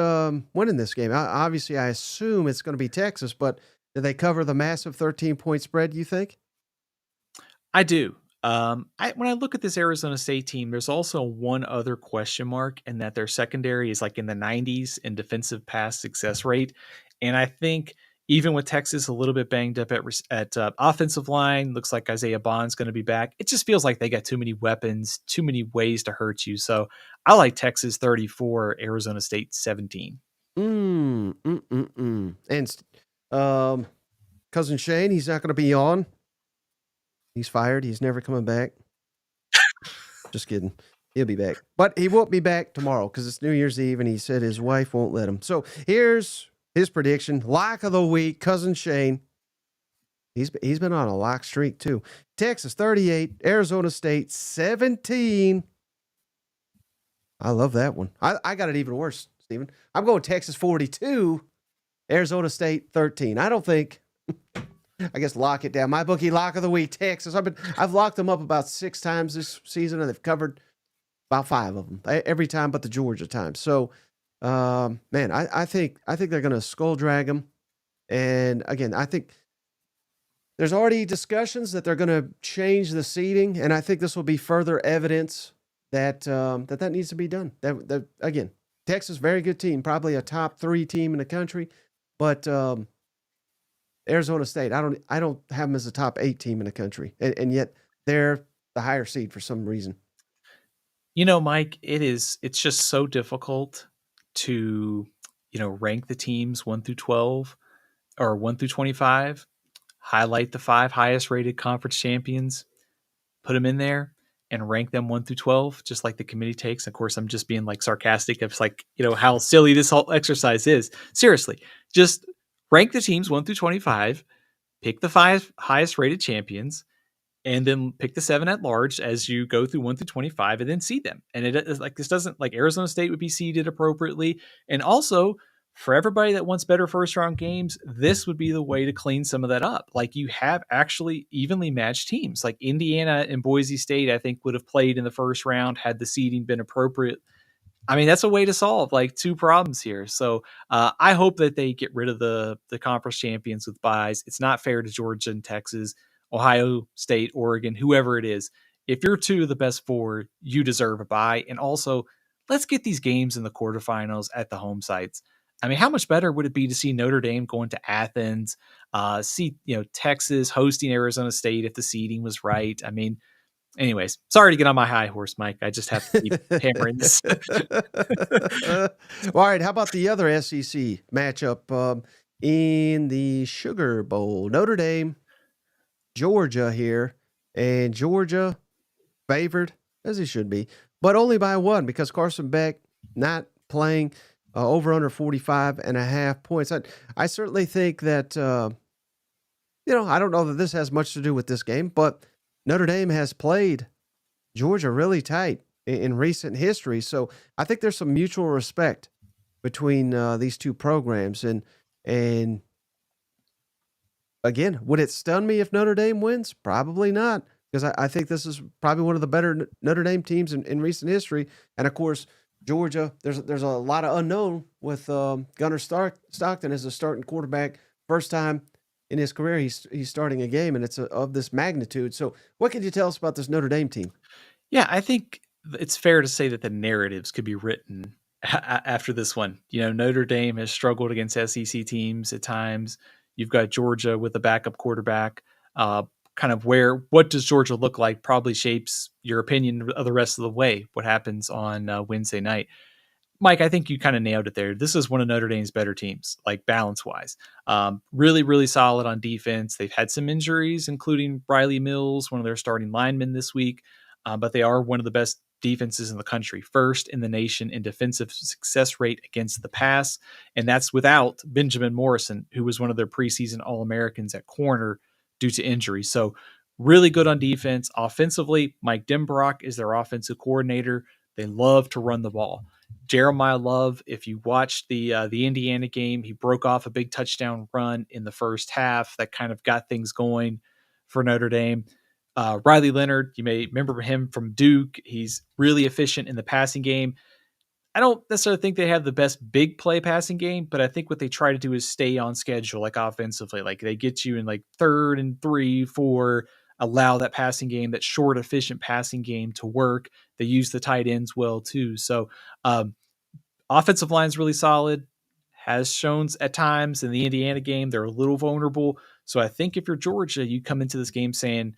winning this game? Obviously, I assume it's going to be Texas, but do they cover the massive 13-point spread, you think? I do. When I look at this Arizona State team, there's also one other question mark, and that their secondary is like in the 90s in defensive pass success rate. And I think even with Texas a little bit banged up at offensive line, looks like Isaiah Bond's going to be back. It just feels like they got too many weapons, too many ways to hurt you. So I like Texas 34, Arizona State 17. And cousin Shane, he's not going to be on. He's fired. He's never coming back. Just kidding. He'll be back. But he won't be back tomorrow because it's New Year's Eve and he said his wife won't let him. So here's his prediction. Lock of the week, cousin Shane. He's been on a lock streak too. Texas 38, Arizona State 17. I love that one. I got it even worse, Steven. I'm going Texas 42, Arizona State 13. I don't think I guess lock it down. My bookie lock of the week, Texas. I've locked them up about 6 times this season, and they've covered about 5 of them every time, but the Georgia time. So, man, I think they're going to skull drag them. And again, I think there's already discussions that they're going to change the seeding, and I think this will be further evidence that that needs to be done. That again, Texas, very good team, probably a top 3 team in the country, but Arizona State, I don't have them as a top 8 team in the country, and yet they're the higher seed for some reason. Mike, it's just so difficult to, rank the teams 1 through 12 or 1 through 25, highlight the 5 highest rated conference champions, put them in there and rank them 1 through 12, just like the committee takes. Of course, I'm just being like sarcastic. It's like, how silly this whole exercise is. Seriously, just rank the teams 1 through 25, pick the 5 highest rated champions, and then pick the 7 at large as you go through 1 through 25 and then seed them. And it is like, this doesn't, like, Arizona State would be seeded appropriately. And also, for everybody that wants better first round games, this would be the way to clean some of that up. Like, you have actually evenly matched teams. Like Indiana and Boise State, I think, would have played in the first round had the seeding been appropriate. I mean, that's a way to solve like 2 problems here. So I hope that they get rid of the conference champions with buys. It's not fair to Georgia and Texas, Ohio State, Oregon, whoever it is. If you're 2 of the best 4, you deserve a bye. And also, let's get these games in the quarterfinals at the home sites. I mean, how much better would it be to see Notre Dame going to Athens, see Texas hosting Arizona State if the seeding was right? I mean, anyways, sorry to get on my high horse, Mike. I just have to keep hammering this. All right, how about the other SEC matchup in the Sugar Bowl? Notre Dame, Georgia here, and Georgia favored, as he should be, but only by 1 because Carson Beck not playing. Over under 45.5 points. I certainly think that, I don't know that this has much to do with this game, but Notre Dame has played Georgia really tight in recent history. So I think there's some mutual respect between these 2 programs. And again, would it stun me if Notre Dame wins? Probably not, because I think this is probably one of the better Notre Dame teams in recent history. And of course, Georgia, there's a lot of unknown with Gunnar Stockton as a starting quarterback. First time in his career he's starting a game, and it's of this magnitude. So what can you tell us about this Notre Dame team? Yeah, I think it's fair to say that the narratives could be written after this one. Notre Dame has struggled against SEC teams at times. You've got Georgia with a backup quarterback. What does Georgia look like probably shapes your opinion of the rest of the way, what happens on Wednesday night. Mike, I think you kind of nailed it there. This is one of Notre Dame's better teams, like balance-wise. Really, really solid on defense. They've had some injuries, including Riley Mills, one of their starting linemen this week, but they are one of the best defenses in the country, first in the nation in defensive success rate against the pass, and that's without Benjamin Morrison, who was one of their preseason All-Americans at corner due to injury. So really good on defense. Offensively, Mike Denbrock is their offensive coordinator. They love to run the ball. Jeremiah Love, if you watched the Indiana game, he broke off a big touchdown run in the first half that kind of got things going for Notre Dame. Riley Leonard, you may remember him from Duke. He's really efficient in the passing game. I don't necessarily think they have the best big play passing game, but I think what they try to do is stay on schedule, like offensively. Like they get you in like 3rd and 3, 4, allow that passing game, that short, efficient passing game to work. They use the tight ends well too. So offensive line is really solid. Has shown at times in the Indiana game they're a little vulnerable. So I think if you're Georgia, you come into this game saying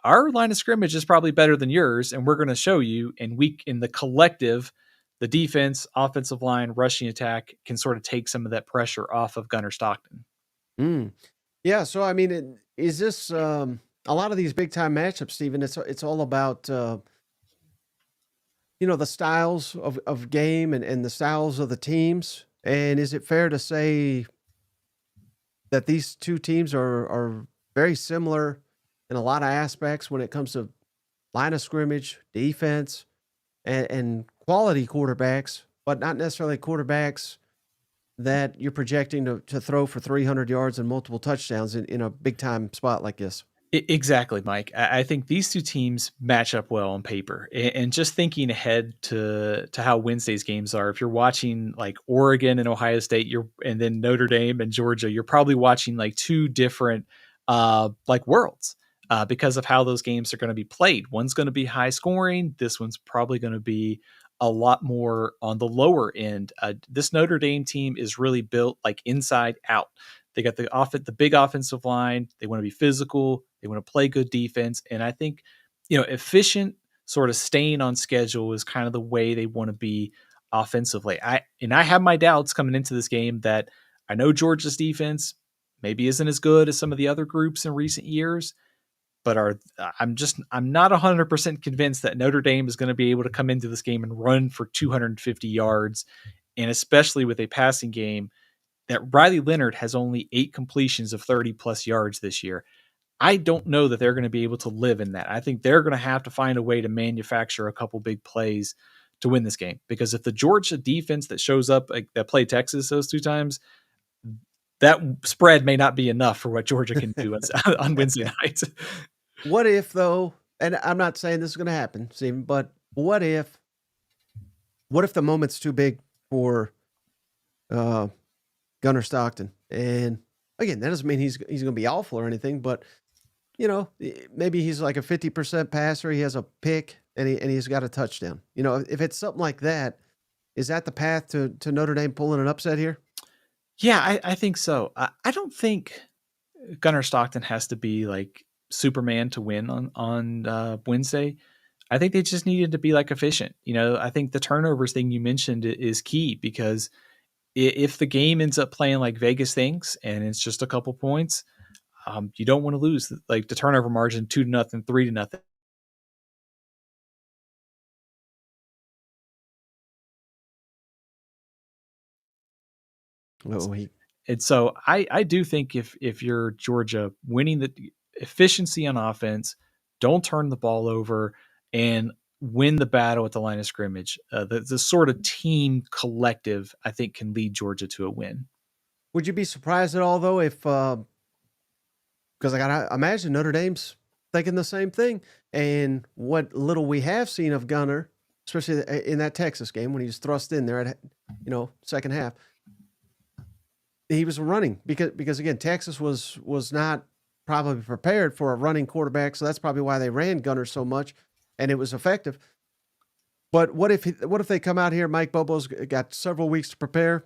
our line of scrimmage is probably better than yours, and we're going to show you. And we, in the collective, the defense, offensive line, rushing attack can sort of take some of that pressure off of Gunnar Stockton. Mm. Yeah. So, I mean, is this a lot of these big time matchups, Steven? It's all about, the styles of game and the styles of the teams. And is it fair to say that these two teams are very similar in a lot of aspects when it comes to line of scrimmage, defense, and quality quarterbacks, but not necessarily quarterbacks that you're projecting to throw for 300 yards and multiple touchdowns in a big time spot like this? Exactly, Mike. I think these two teams match up well on paper. And just thinking ahead to how Wednesday's games are, if you're watching like Oregon and Ohio State, and then Notre Dame and Georgia, you're probably watching like two different like worlds because of how those games are going to be played. One's going to be high scoring. This one's probably going to be a lot more on the lower end. This Notre Dame team is really built like inside out. They got the big offensive line. They want to be physical. They want to play good defense. And I think, efficient, sort of staying on schedule is kind of the way they want to be offensively. I have my doubts coming into this game that I know Georgia's defense maybe isn't as good as some of the other groups in recent years, but I'm not 100% convinced that Notre Dame is going to be able to come into this game and run for 250 yards, and especially with a passing game that Riley Leonard has only 8 completions of 30 plus yards this year. I don't know that they're going to be able to live in that. I think they're going to have to find a way to manufacture a couple big plays to win this game, because if the Georgia defense that shows up, like that played Texas those 2 times, that spread may not be enough for what Georgia can do on Wednesday night. What if, though, and I'm not saying this is going to happen, Steven, but what if the moment's too big for Gunnar Stockton? And again, that doesn't mean he's going to be awful or anything, but maybe he's like a 50% passer. He has a pick and he's got a touchdown. If it's something like that, is that the path to Notre Dame pulling an upset here? Yeah, I think so. I don't think Gunnar Stockton has to be like Superman to win on Wednesday. I think they just needed to be like efficient. I think the turnovers thing you mentioned is key, because if the game ends up playing like Vegas thinks and it's just a couple points, you don't want to lose like the turnover margin 2-0, 3-0. And so I do think if you're Georgia, winning the efficiency on offense, don't turn the ball over, and win the battle at the line of scrimmage, the sort of team collective, I think, can lead Georgia to a win. Would you be surprised at all, though, if because I gotta imagine Notre Dame's thinking the same thing, and what little we have seen of Gunnar, especially in that Texas game when he was thrust in there at second half, he was running because again, Texas was not probably prepared for a running quarterback, so that's probably why they ran Gunnar so much, and it was effective. But what if they come out here? Mike Bobo's got several weeks to prepare,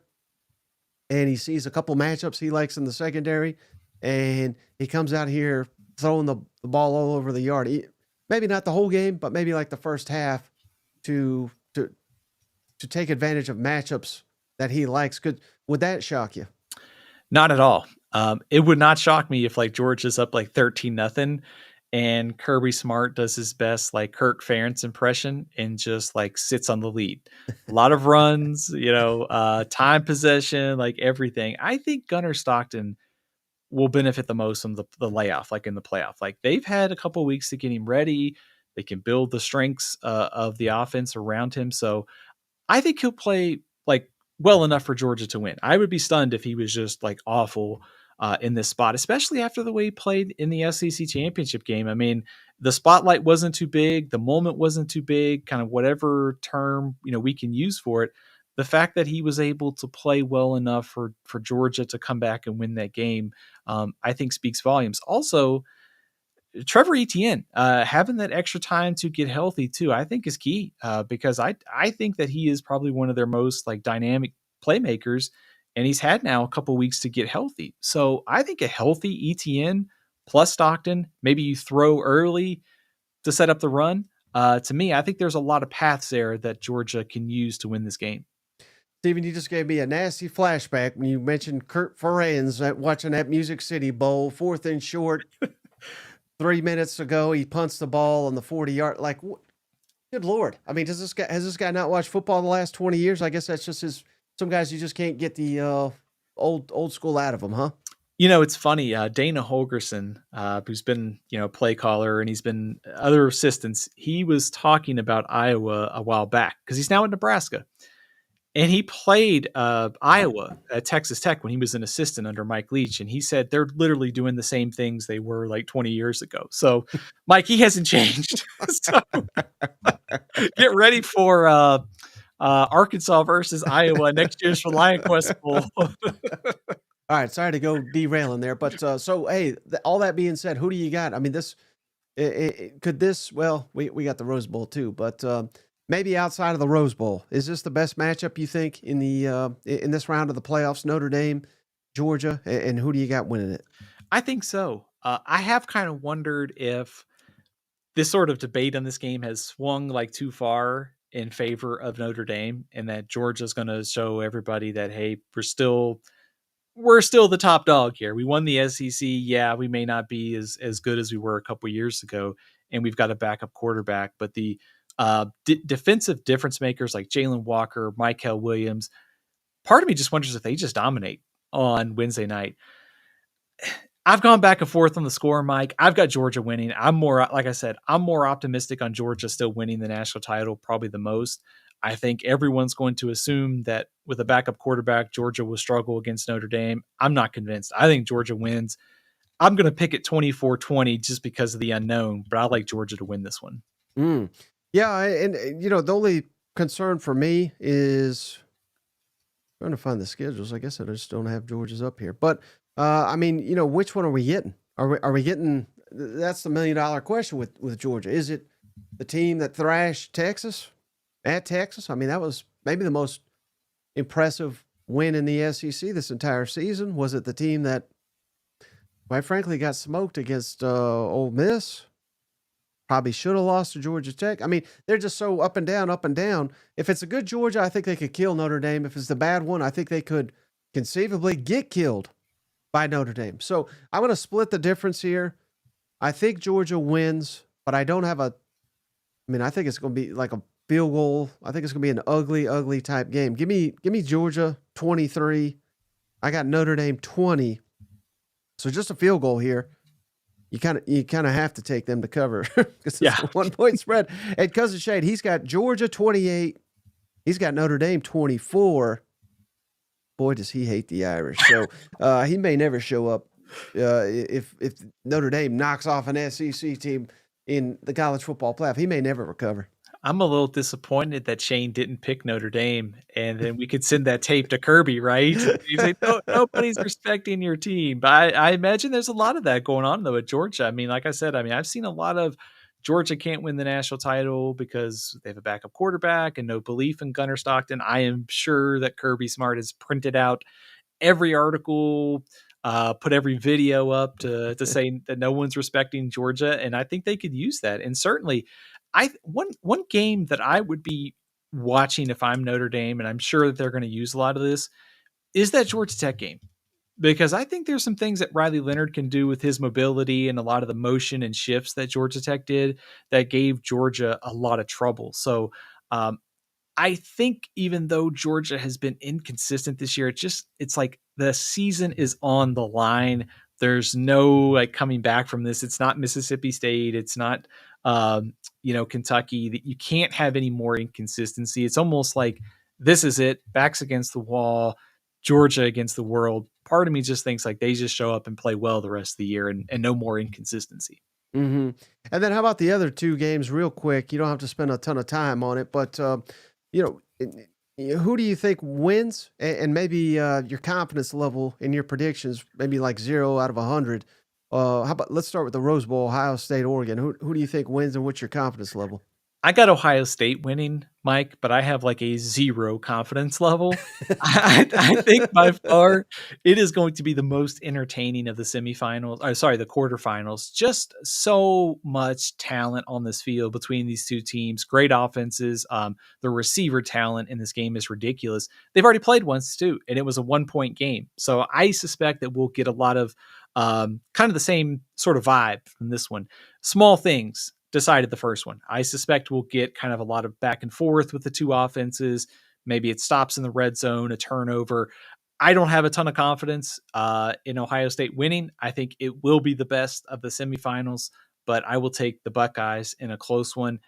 and he sees a couple matchups he likes in the secondary, and he comes out here throwing the ball all over the yard. Maybe not the whole game, but maybe like the first half to take advantage of matchups that he likes. Would that shock you? Not at all. It would not shock me if like Georgia's up like 13-0 and Kirby Smart does his best like Kirk Ferentz impression and just like sits on the lead. A lot of runs, time possession, like everything. I think Gunnar Stockton will benefit the most from the layoff, like in the playoff. Like they've had a couple weeks to get him ready. They can build the strengths of the offense around him. So I think he'll play like well enough for Georgia to win. I would be stunned if he was just like awful in this spot, especially after the way he played in the SEC championship game. I mean, the spotlight wasn't too big, the moment wasn't too big, kind of whatever term we can use for it. The fact that he was able to play well enough for Georgia to come back and win that game, I think speaks volumes. Also, Trevor Etienne having that extra time to get healthy too, I think is key because I think that he is probably one of their most like dynamic playmakers, and he's had now a couple weeks to get healthy. So I think a healthy Etienne plus Stockton, maybe you throw early to set up the run. To me, I think there's a lot of paths there that Georgia can use to win this game. Steven, you just gave me a nasty flashback when you mentioned Kurt Ferentz watching that Music City Bowl, 4th and short. 3 minutes ago, he punts the ball on the 40-yard. Like, good Lord. I mean, has this guy not watched football the last 20 years? I guess that's just some guys you just can't get the old school out of them, huh? It's funny. Dana Holgerson, who's been, play caller and he's been other assistants, he was talking about Iowa a while back because he's now in Nebraska. And he played Iowa at Texas Tech when he was an assistant under Mike Leach. And he said they're literally doing the same things they were like 20 years ago. So, Mike, he hasn't changed. So, get ready for Arkansas versus Iowa next year's for Lion Quest Bowl. All right, sorry to go derailing there, but so hey, all that being said, who do you got? I mean, could this? Well, we got the Rose Bowl too, but maybe outside of the Rose Bowl, is this the best matchup you think in this round of the playoffs? Notre Dame, Georgia, and who do you got winning it? I think so. I have kind of wondered if this sort of debate on this game has swung like too far in favor of Notre Dame, and that Georgia's going to show everybody that hey, we're still the top dog here. We won the SEC. Yeah, we may not be as good as we were a couple years ago, and we've got a backup quarterback. But the defensive difference makers like Jalen Walker, Michael Williams, part of me just wonders if they just dominate on Wednesday night. I've gone back and forth on the score, Mike. I've got Georgia winning. I'm more optimistic on Georgia still winning the national title, probably the most. I think everyone's going to assume that with a backup quarterback, Georgia will struggle against Notre Dame. I'm not convinced. I think Georgia wins. I'm going to pick it 24-20 just because of the unknown, but I like Georgia to win this one. Yeah, and the only concern for me is trying to find the schedules. I guess I just don't have Georgia's up here. But, I mean, which one are we getting? Are we getting – that's the million-dollar question with Georgia. Is it the team that thrashed Texas – at Texas? I mean, that was maybe the most impressive win in the SEC this entire season. Was it the team that, quite frankly, got smoked against Ole Miss? Probably should have lost to Georgia Tech. I mean, they're just so up and down, up and down. If it's a good Georgia, I think they could kill Notre Dame. If it's the bad one, I think they could conceivably get killed by Notre Dame. So I'm going to split the difference here. I think Georgia wins, but I don't have I think it's going to be like a field goal. I think it's going to be an ugly type game. Give me Georgia 23. I got Notre Dame 20. So just a field goal here. You kind of have to take them to cover because it's a 1 point spread. And Cousin Shade, he's got Georgia 28. He's got Notre Dame 24. Boy, does he hate the Irish. So he may never show up if Notre Dame knocks off an SEC team in the college football playoff. He may never recover. I'm a little disappointed that Shane didn't pick Notre Dame, and then we could send that tape to Kirby, right? He's like, nobody's respecting your team. But I imagine there's a lot of that going on, though, at Georgia. I mean, like I said, I've seen a lot of Georgia can't win the national title because they have a backup quarterback and no belief in Gunnar Stockton. I am sure that Kirby Smart has printed out every article, put every video up to say that no one's respecting Georgia, and I think they could use that. And certainly, one game that I would be watching if I'm Notre Dame, and I'm sure that they're going to use a lot of this, is that Georgia Tech game. Because I think there's some things that Riley Leonard can do with his mobility and a lot of the motion and shifts that Georgia Tech did that gave Georgia a lot of trouble. So I think even though Georgia has been inconsistent this year, it's like the season is on the line. There's no like coming back from this. It's not Mississippi State. It's not, Kentucky. That you can't have any more inconsistency. It's almost like this is it. Backs against the wall. Georgia against the world. part of me just thinks like they just show up and play well the rest of the year and no more inconsistency. Mm-hmm. And then how about the other two games, real quick? You don't have to spend a ton of time on it, but you know, who do you think wins? And maybe your confidence level in your predictions, maybe like 0 out of 100. How about let's start with the Rose Bowl, Ohio State, Oregon. Who do you think wins, and what's your confidence level? I got Ohio State winning, Mike, but I have like a 0 confidence level. I think by far it is going to be the most entertaining of the semifinals. Or sorry, the quarterfinals. Just so much talent on this field between these two teams. Great offenses. The receiver talent in this game is ridiculous. They've already played once too, and it was a 1-point game. So I suspect that we'll get a lot of kind of the same sort of vibe from this one. Small things decided the first one. I suspect we'll get kind of a lot of back and forth with the two offenses. Maybe it stops in the red zone, a turnover. I don't have a ton of confidence in Ohio State winning. I think it will be the best of the semifinals, but I will take the Buckeyes in a close one.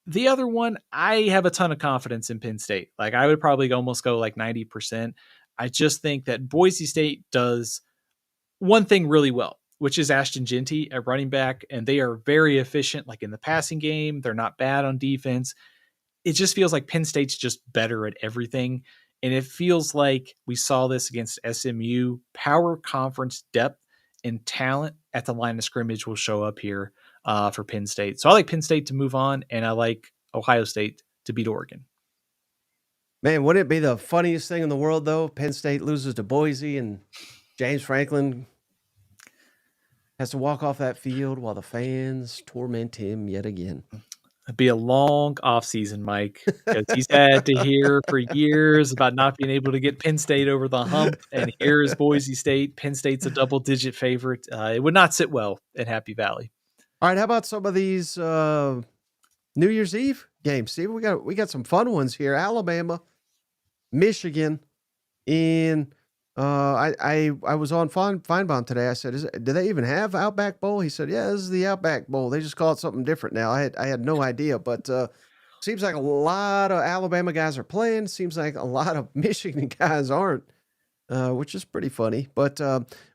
The other one, I have a ton of confidence in Penn State. Like I would probably almost go like 90%. I just think that Boise State does one thing really well, which is Ashton Genty at running back, and they are very efficient, like in the passing game. They're not bad on defense. It just feels like Penn State's just better at everything. And it feels like we saw this against SMU. Power conference depth and talent at the line of scrimmage will show up here for Penn State. So I like Penn State to move on, and I like Ohio State to beat Oregon. Man, wouldn't it be the funniest thing in the world, though? Penn State loses to Boise, and James Franklin has to walk off that field while the fans torment him yet again. It'd be a long offseason, Mike, because he's had to hear for years about not being able to get Penn State over the hump. And here's Boise State. Penn State's a double-digit favorite. It would not sit well at Happy Valley. All right, how about some of these New Year's Eve games? Steve, we got some fun ones here. Alabama, Michigan, in I was on Feinbaum today. I said, do they even have Outback Bowl? He said, yeah, this is the Outback Bowl. They just call it something different now. I had no idea, but seems like a lot of Alabama guys are playing. Seems like a lot of Michigan guys aren't, which is pretty funny. But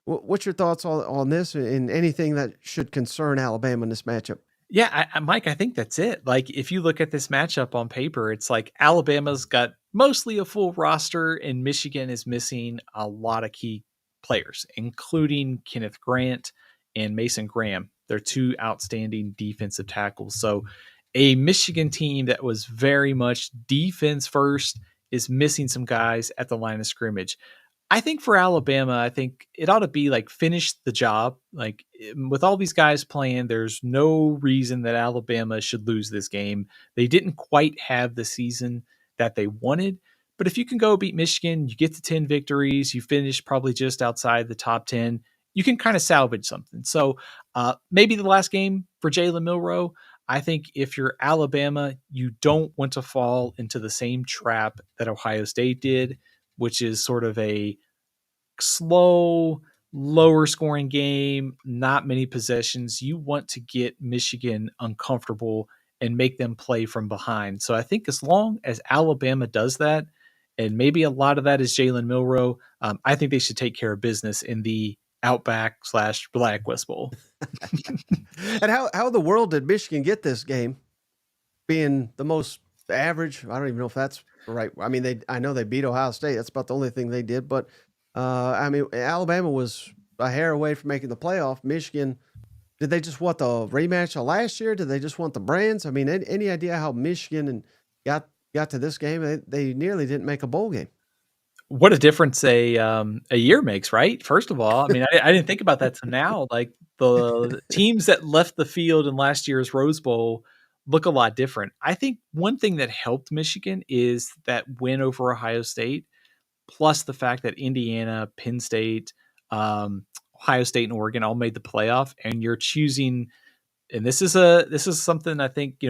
what's your thoughts on this and anything that should concern Alabama in this matchup? Yeah, Mike, I think that's it. Like, if you look at this matchup on paper, it's like Alabama's got mostly a full roster, and Michigan is missing a lot of key players, including Kenneth Grant and Mason Graham. They're two outstanding defensive tackles. So, a Michigan team that was very much defense first is missing some guys at the line of scrimmage. I think for Alabama, I think it ought to be like finish the job. Like with all these guys playing, there's no reason that Alabama should lose this game. They didn't quite have the season that they wanted, but if you can go beat Michigan, you get to 10 victories, you finish probably just outside the top 10, you can kind of salvage something. So maybe the last game for Jalen Milroe. I think if you're Alabama, you don't want to fall into the same trap that Ohio State did, which is sort of a slow, lower scoring game, not many possessions. You want to get Michigan uncomfortable and make them play from behind. So I think as long as Alabama does that, and maybe a lot of that is Jalen Milroe, I think they should take care of business in the Outback/Black West Bowl. And how in the world did Michigan get this game being the most average? I don't even know if that's right. I mean, I know they beat Ohio State. That's about the only thing they did. But I mean, Alabama was a hair away from making the playoff. Michigan, did they just want the rematch of last year? Did they just want the brands? I mean, any idea how Michigan got to this game? They nearly didn't make a bowl game. What a difference a year makes, right? First of all, I mean, I didn't think about that till now. Like the teams that left the field in last year's Rose Bowl look a lot different. I think one thing that helped Michigan is that win over Ohio State, plus the fact that Indiana, Penn State, Ohio State, and Oregon all made the playoff, and you're choosing. And this is something I think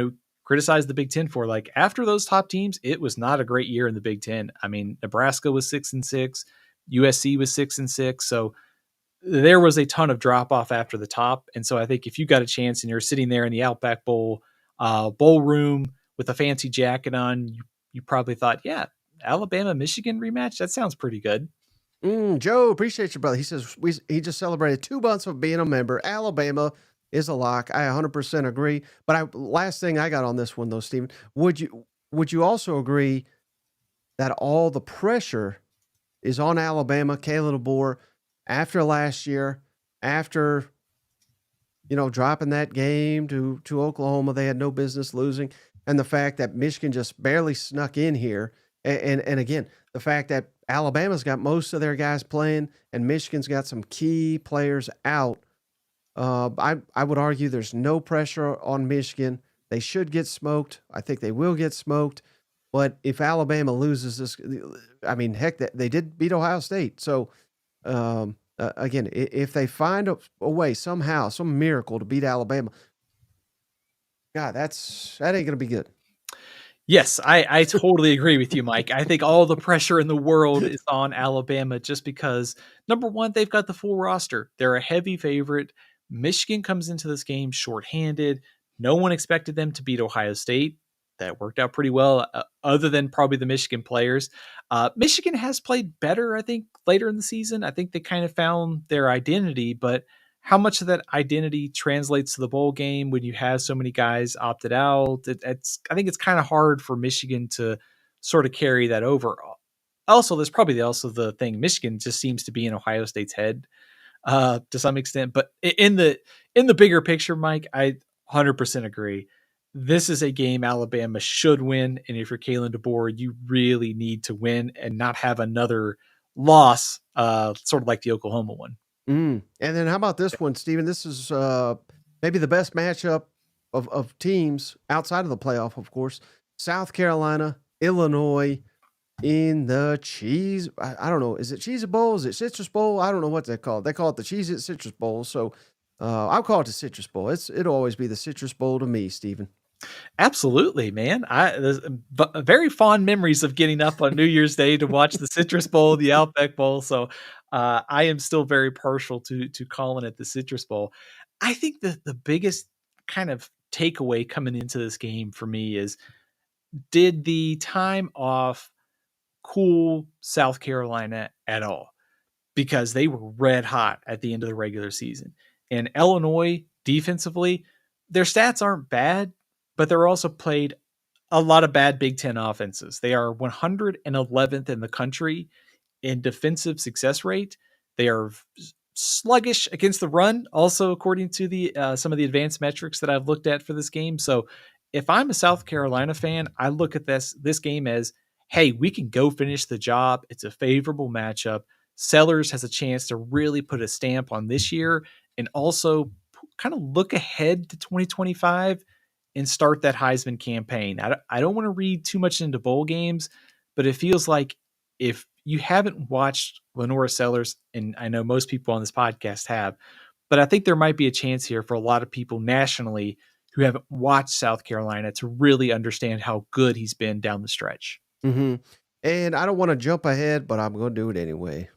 criticize the Big Ten for. Like after those top teams, it was not a great year in the Big Ten. I mean, Nebraska was 6-6, USC was 6-6, so there was a ton of drop off after the top. And so I think if you got a chance and you're sitting there in the Outback Bowl bowl room with a fancy jacket on, you probably thought, yeah, Alabama Michigan rematch, that sounds pretty good. Joe, appreciate you, brother. He says he just celebrated 2 months of being a member. Alabama is a lock. I 100% agree. But last thing I got on this one though, Steven, would you also agree that all the pressure is on Alabama, Kalen DeBoer, after last year, after dropping that game to Oklahoma, they had no business losing, and the fact that Michigan just barely snuck in here, and again, the fact that Alabama's got most of their guys playing, and Michigan's got some key players out. I would argue there's no pressure on Michigan. They should get smoked. I think they will get smoked. But if Alabama loses this, I mean, heck, they did beat Ohio State. So again, if they find a way somehow, some miracle to beat Alabama, God, that ain't gonna be good. Yes, I totally agree with you, Mike. I think all the pressure in the world is on Alabama just because, number one, they've got the full roster. They're a heavy favorite. Michigan comes into this game shorthanded. No one expected them to beat Ohio State. That worked out pretty well, other than probably the Michigan players. Michigan has played better, I think, later in the season. I think they kind of found their identity, but how much of that identity translates to the bowl game when you have so many guys opted out? I think it's kind of hard for Michigan to sort of carry that over. Also, there's probably also the thing, Michigan just seems to be in Ohio State's head to some extent. But in the bigger picture, Mike, I 100% agree. This is a game Alabama should win, and if you're Kalen DeBoer, you really need to win and not have another loss, sort of like the Oklahoma one. And then how about this one, Steven? This is maybe the best matchup of teams outside of the playoff, of course. South Carolina, Illinois in the cheese. I don't know. Is it Cheez-It Bowl? Is it Citrus Bowl? I don't know what they call it. They call it the Cheez-It Citrus Bowl. So I'll call it the Citrus Bowl. It'll always be the Citrus Bowl to me, Steven. Absolutely, man. There's very fond memories of getting up on New Year's Day to watch the Citrus Bowl, the Outback Bowl. So I am still very partial to calling it the Citrus Bowl. I think the biggest kind of takeaway coming into this game for me is, did the time off cool South Carolina at all? Because they were red hot at the end of the regular season. And Illinois, defensively, their stats aren't bad, but they're also played a lot of bad Big Ten offenses. They are 111th in the country in defensive success rate. They are sluggish against the run, also according to the some of the advanced metrics that I've looked at for this game. So if I'm a South Carolina fan, I look at this game as, hey, we can go finish the job. It's a favorable matchup. Sellers has a chance to really put a stamp on this year and also kind of look ahead to 2025 and start that Heisman campaign. I don't want to read too much into bowl games, but it feels like if you haven't watched Lenora Sellers, and I know most people on this podcast have, but I think there might be a chance here for a lot of people nationally who haven't watched South Carolina to really understand how good he's been down the stretch. Mm-hmm. And I don't want to jump ahead, but I'm going to do it anyway.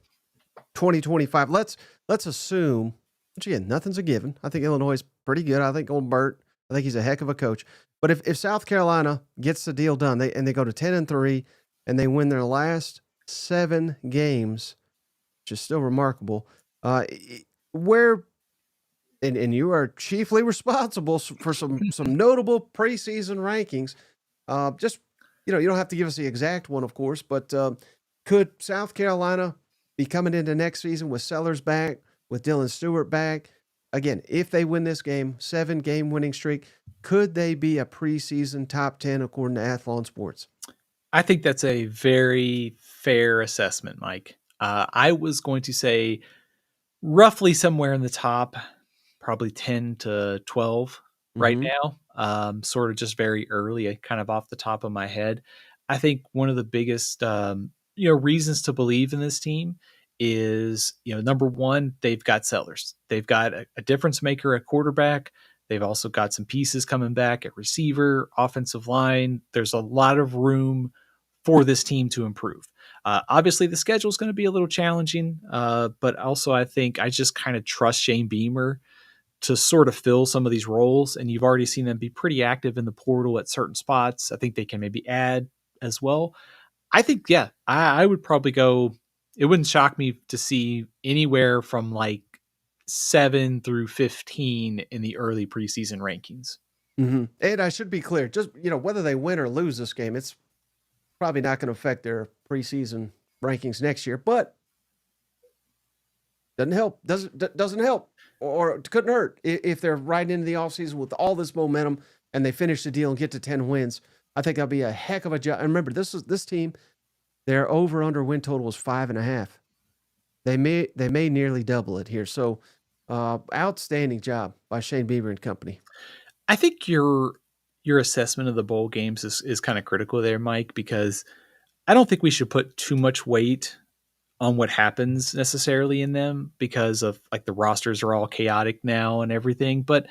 2025. Let's assume, which again, nothing's a given. I think Illinois is pretty good. I think on Burt, I think he's a heck of a coach. But if South Carolina gets the deal done, they go to 10-3, and they win their last 7 games, which is still remarkable. Where and you are chiefly responsible for some notable preseason rankings. Just you don't have to give us the exact one, of course, but could South Carolina be coming into next season with Sellers back, with Dylan Stewart back? Again, if they win this game, 7-game winning streak, could they be a preseason top 10 according to Athlon Sports? I think that's a very fair assessment, Mike. I was going to say roughly somewhere in the top, probably 10 to 12 right now, sort of just very early, kind of off the top of my head. I think one of the biggest reasons to believe in this team is, number one, they've got Sellers. They've got a difference maker at quarterback. They've also got some pieces coming back at receiver, offensive line. There's a lot of room for this team to improve. Obviously, the schedule is going to be a little challenging, but also I think I just kind of trust Shane Beamer to sort of fill some of these roles. And you've already seen them be pretty active in the portal at certain spots. I think they can maybe add as well. I think, yeah, I would probably go, It wouldn't shock me to see anywhere from like 7 through 15 in the early preseason rankings. And I should be clear, just whether they win or lose this game, it's probably not going to affect their preseason rankings next year. But doesn't help. Doesn't help, or it couldn't hurt if they're right into the offseason with all this momentum and they finish the deal and get to 10 wins. I think that'll be a heck of a job. And remember, this team, their over/under win total was 5.5. They may nearly double it here. So, outstanding job by Shane Beamer and company. I think your assessment of the bowl games is kind of critical there, Mike, because I don't think we should put too much weight on what happens necessarily in them because of like the rosters are all chaotic now and everything. But,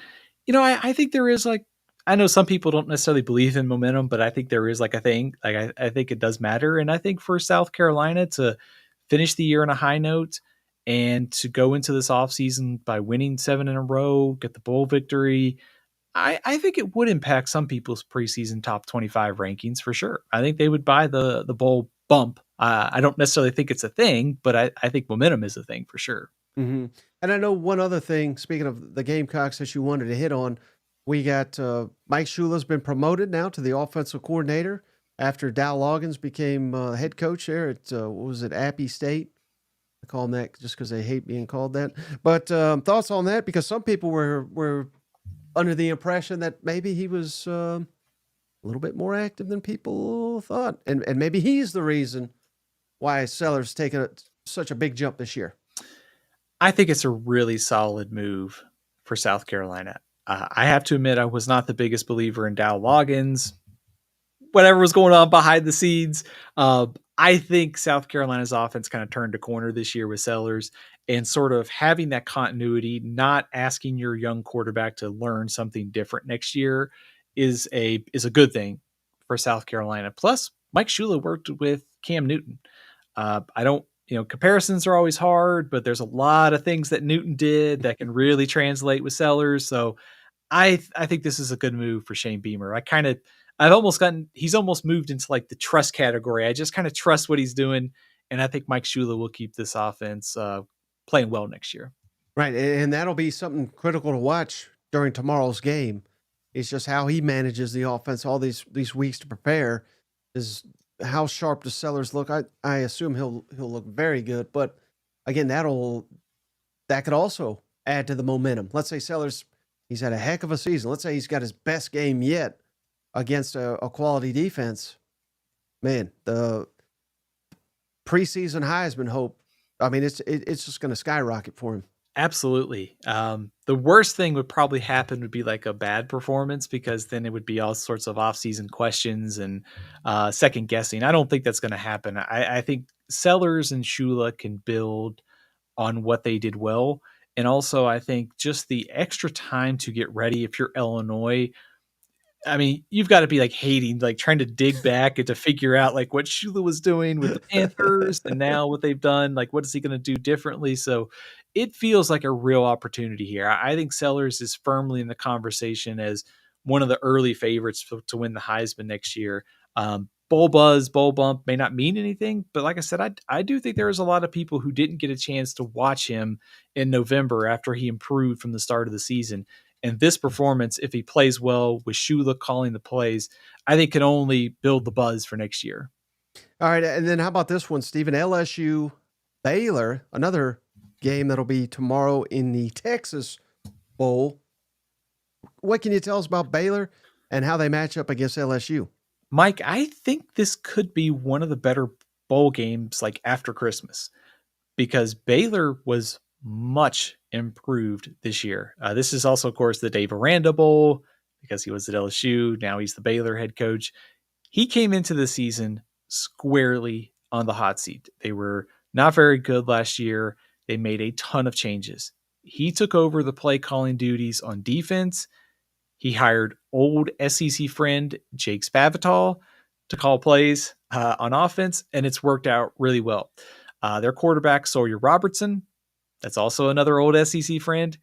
I think there is like, I know some people don't necessarily believe in momentum, but I think there is like a thing, like I think it does matter. And I think for South Carolina to finish the year on a high note and to go into this offseason by winning 7 in a row, get the bowl victory, I think it would impact some people's preseason top 25 rankings for sure. I think they would buy the bowl bump. I don't necessarily think it's a thing, but I think momentum is a thing for sure. Mm-hmm. And I know one other thing, speaking of the Gamecocks that you wanted to hit on, we got Mike Shula's been promoted now to the offensive coordinator after Dow Loggins became head coach there at, what was it, Appy State? I call them that just because they hate being called that. But thoughts on that? Because some people were under the impression that maybe he was a little bit more active than people thought. And maybe he's the reason why Sellers taken such a big jump this year. I think it's a really solid move for South Carolina. I have to admit, I was not the biggest believer in Dow Loggins. Whatever was going on behind the scenes, I think South Carolina's offense kind of turned a corner this year with Sellers and sort of having that continuity, not asking your young quarterback to learn something different next year is a good thing for South Carolina. Plus, Mike Shula worked with Cam Newton. I don't, comparisons are always hard, but there's a lot of things that Newton did that can really translate with Sellers. So I think this is a good move for Shane Beamer. He's almost moved into like the trust category. I just kind of trust what he's doing. And I think Mike Shula will keep this offense playing well next year. Right. And that'll be something critical to watch during tomorrow's game. It's just how he manages the offense all these weeks to prepare. Is how sharp does Sellers look? I assume he'll look very good. But again, that could also add to the momentum. Let's say Sellers, he's had a heck of a season. Let's say he's got his best game yet against a quality defense. Man, the preseason Heisman hope, I mean, it's just going to skyrocket for him. Absolutely. The worst thing would probably happen would be like a bad performance, because then it would be all sorts of off-season questions and second guessing. I don't think that's going to happen. I think Sellers and Shula can build on what they did well. And also, I think just the extra time to get ready, if you're Illinois, I mean, you've got to be like hating, like trying to dig back and to figure out like what Shula was doing with the Panthers and now what they've done. Like, what is he going to do differently? So it feels like a real opportunity here. I think Sellers is firmly in the conversation as one of the early favorites to win the Heisman next year. Bowl buzz, bowl bump may not mean anything, but like I said, I do think there's a lot of people who didn't get a chance to watch him in November after he improved from the start of the season. And this performance, if he plays well with Shula calling the plays, I think can only build the buzz for next year. All right. And then how about this one, Steven? LSU, Baylor, another game that'll be tomorrow in the Texas Bowl. What can you tell us about Baylor and how they match up against LSU? Mike, I think this could be one of the better bowl games like after Christmas, because Baylor was much improved this year. This is also, of course, the Dave Aranda Bowl because he was at LSU. Now he's the Baylor head coach. He came into the season squarely on the hot seat. They were not very good last year. They made a ton of changes. He took over the play calling duties on defense. He hired old SEC friend Jake Spavital to call plays on offense, and it's worked out really well. Their quarterback, Sawyer Robertson, that's also another old SEC friend.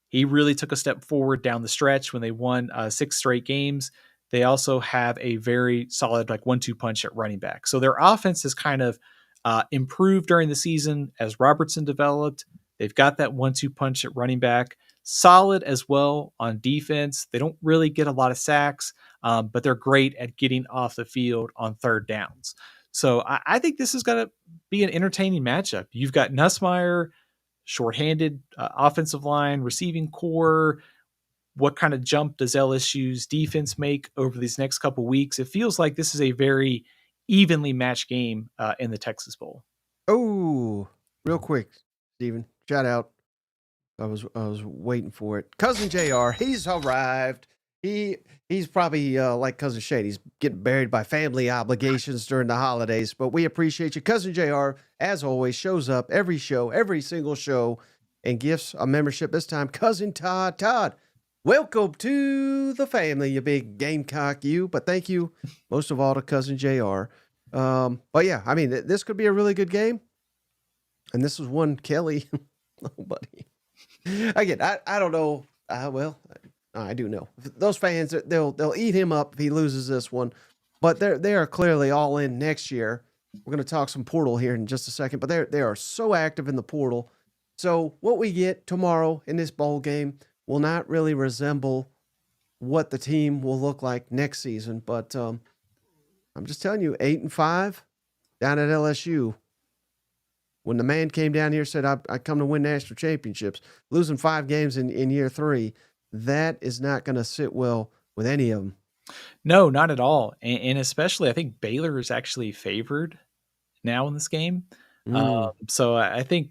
He really took a step forward down the stretch when they won 6 straight games. They also have a very solid like 1-2 punch at running back. So their offense is kind of improved during the season as Robertson developed. They've got that 1-2 punch at running back. Solid as well on defense. They don't really get a lot of sacks, but they're great at getting off the field on third downs. So I think this is going to be an entertaining matchup. You've got Nussmeier, shorthanded offensive line, receiving core. What kind of jump does LSU's defense make over these next couple weeks? It feels like this is a very evenly matched game in the Texas Bowl. Oh, real quick, Steven, shout out. I was waiting for it. Cousin JR, he's arrived. He's probably like Cousin Shane. He's getting buried by family obligations during the holidays, but we appreciate you. Cousin JR, as always, shows up every show, every single show, and gifts a membership. This time, Cousin Todd. Todd, welcome to the family, you big Gamecock, you. But thank you most of all to Cousin JR. But yeah, I mean, this could be a really good game. And this is one Kelly. Oh, buddy. Again, I don't know. Well, I do know. Those fans, they'll eat him up if he loses this one. But they are clearly all in next year. We're going to talk some portal here in just a second. But they are so active in the portal. So what we get tomorrow in this bowl game will not really resemble what the team will look like next season. But I'm just telling you, 8-5 down at LSU. When the man came down here and said, I come to win national championships, losing 5 games in year 3, that is not going to sit well with any of them. No, not at all. And especially, I think Baylor is actually favored now in this game. So I think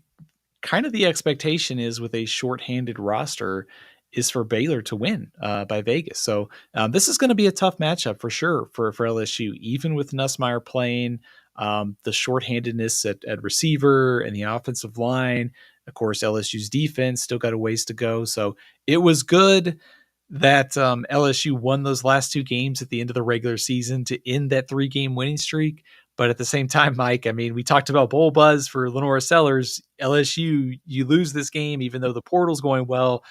kind of the expectation is with a shorthanded roster is for Baylor to win by Vegas. So this is going to be a tough matchup for sure for LSU, even with Nussmeier playing. The shorthandedness at receiver and the offensive line. Of course, LSU's defense still got a ways to go. So it was good that LSU won those last 2 games at the end of the regular season to end that 3-game winning streak. But at the same time, Mike, I mean, we talked about bowl buzz for Lenora Sellers. LSU, you lose this game, even though the portal's going well.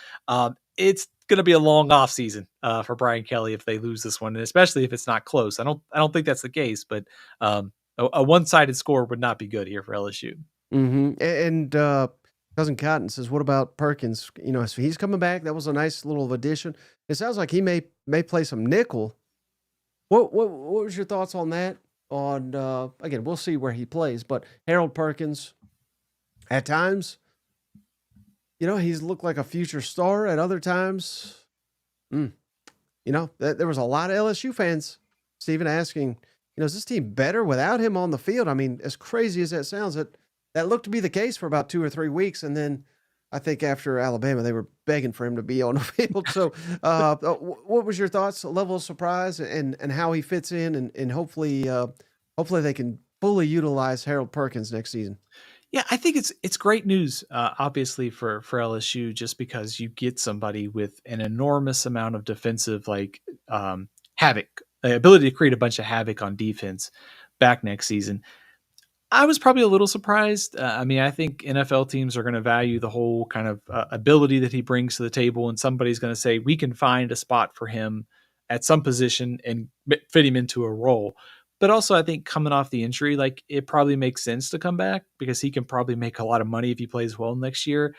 It's going to be a long off season for Brian Kelly if they lose this one, and especially if it's not close. I don't think that's the case, but a one-sided score would not be good here for LSU. Mm-hmm. And Cousin Cotton says, what about Perkins? You know, so he's coming back. That was a nice little addition. It sounds like he may play some nickel. What was your thoughts on that? Again, we'll see where he plays, but Harold Perkins, at times, you know, he's looked like a future star. At other times, you know, there was a lot of LSU fans, Steven, asking, you know, is this team better without him on the field? I mean, as crazy as that sounds, that looked to be the case for about 2 or 3 weeks. And then I think after Alabama, they were begging for him to be on the field. So what was your thoughts, level of surprise, and how he fits in, and hopefully they can fully utilize Harold Perkins next season? Yeah, I think it's great news, obviously, for LSU, just because you get somebody with an enormous amount of defensive havoc, ability to create a bunch of havoc on defense back next season. I was probably a little surprised. I mean, I think NFL teams are going to value the whole kind of ability that he brings to the table, and somebody's going to say, we can find a spot for him at some position and fit him into a role. But also, I think coming off the injury, like, it probably makes sense to come back because he can probably make a lot of money if he plays well next year.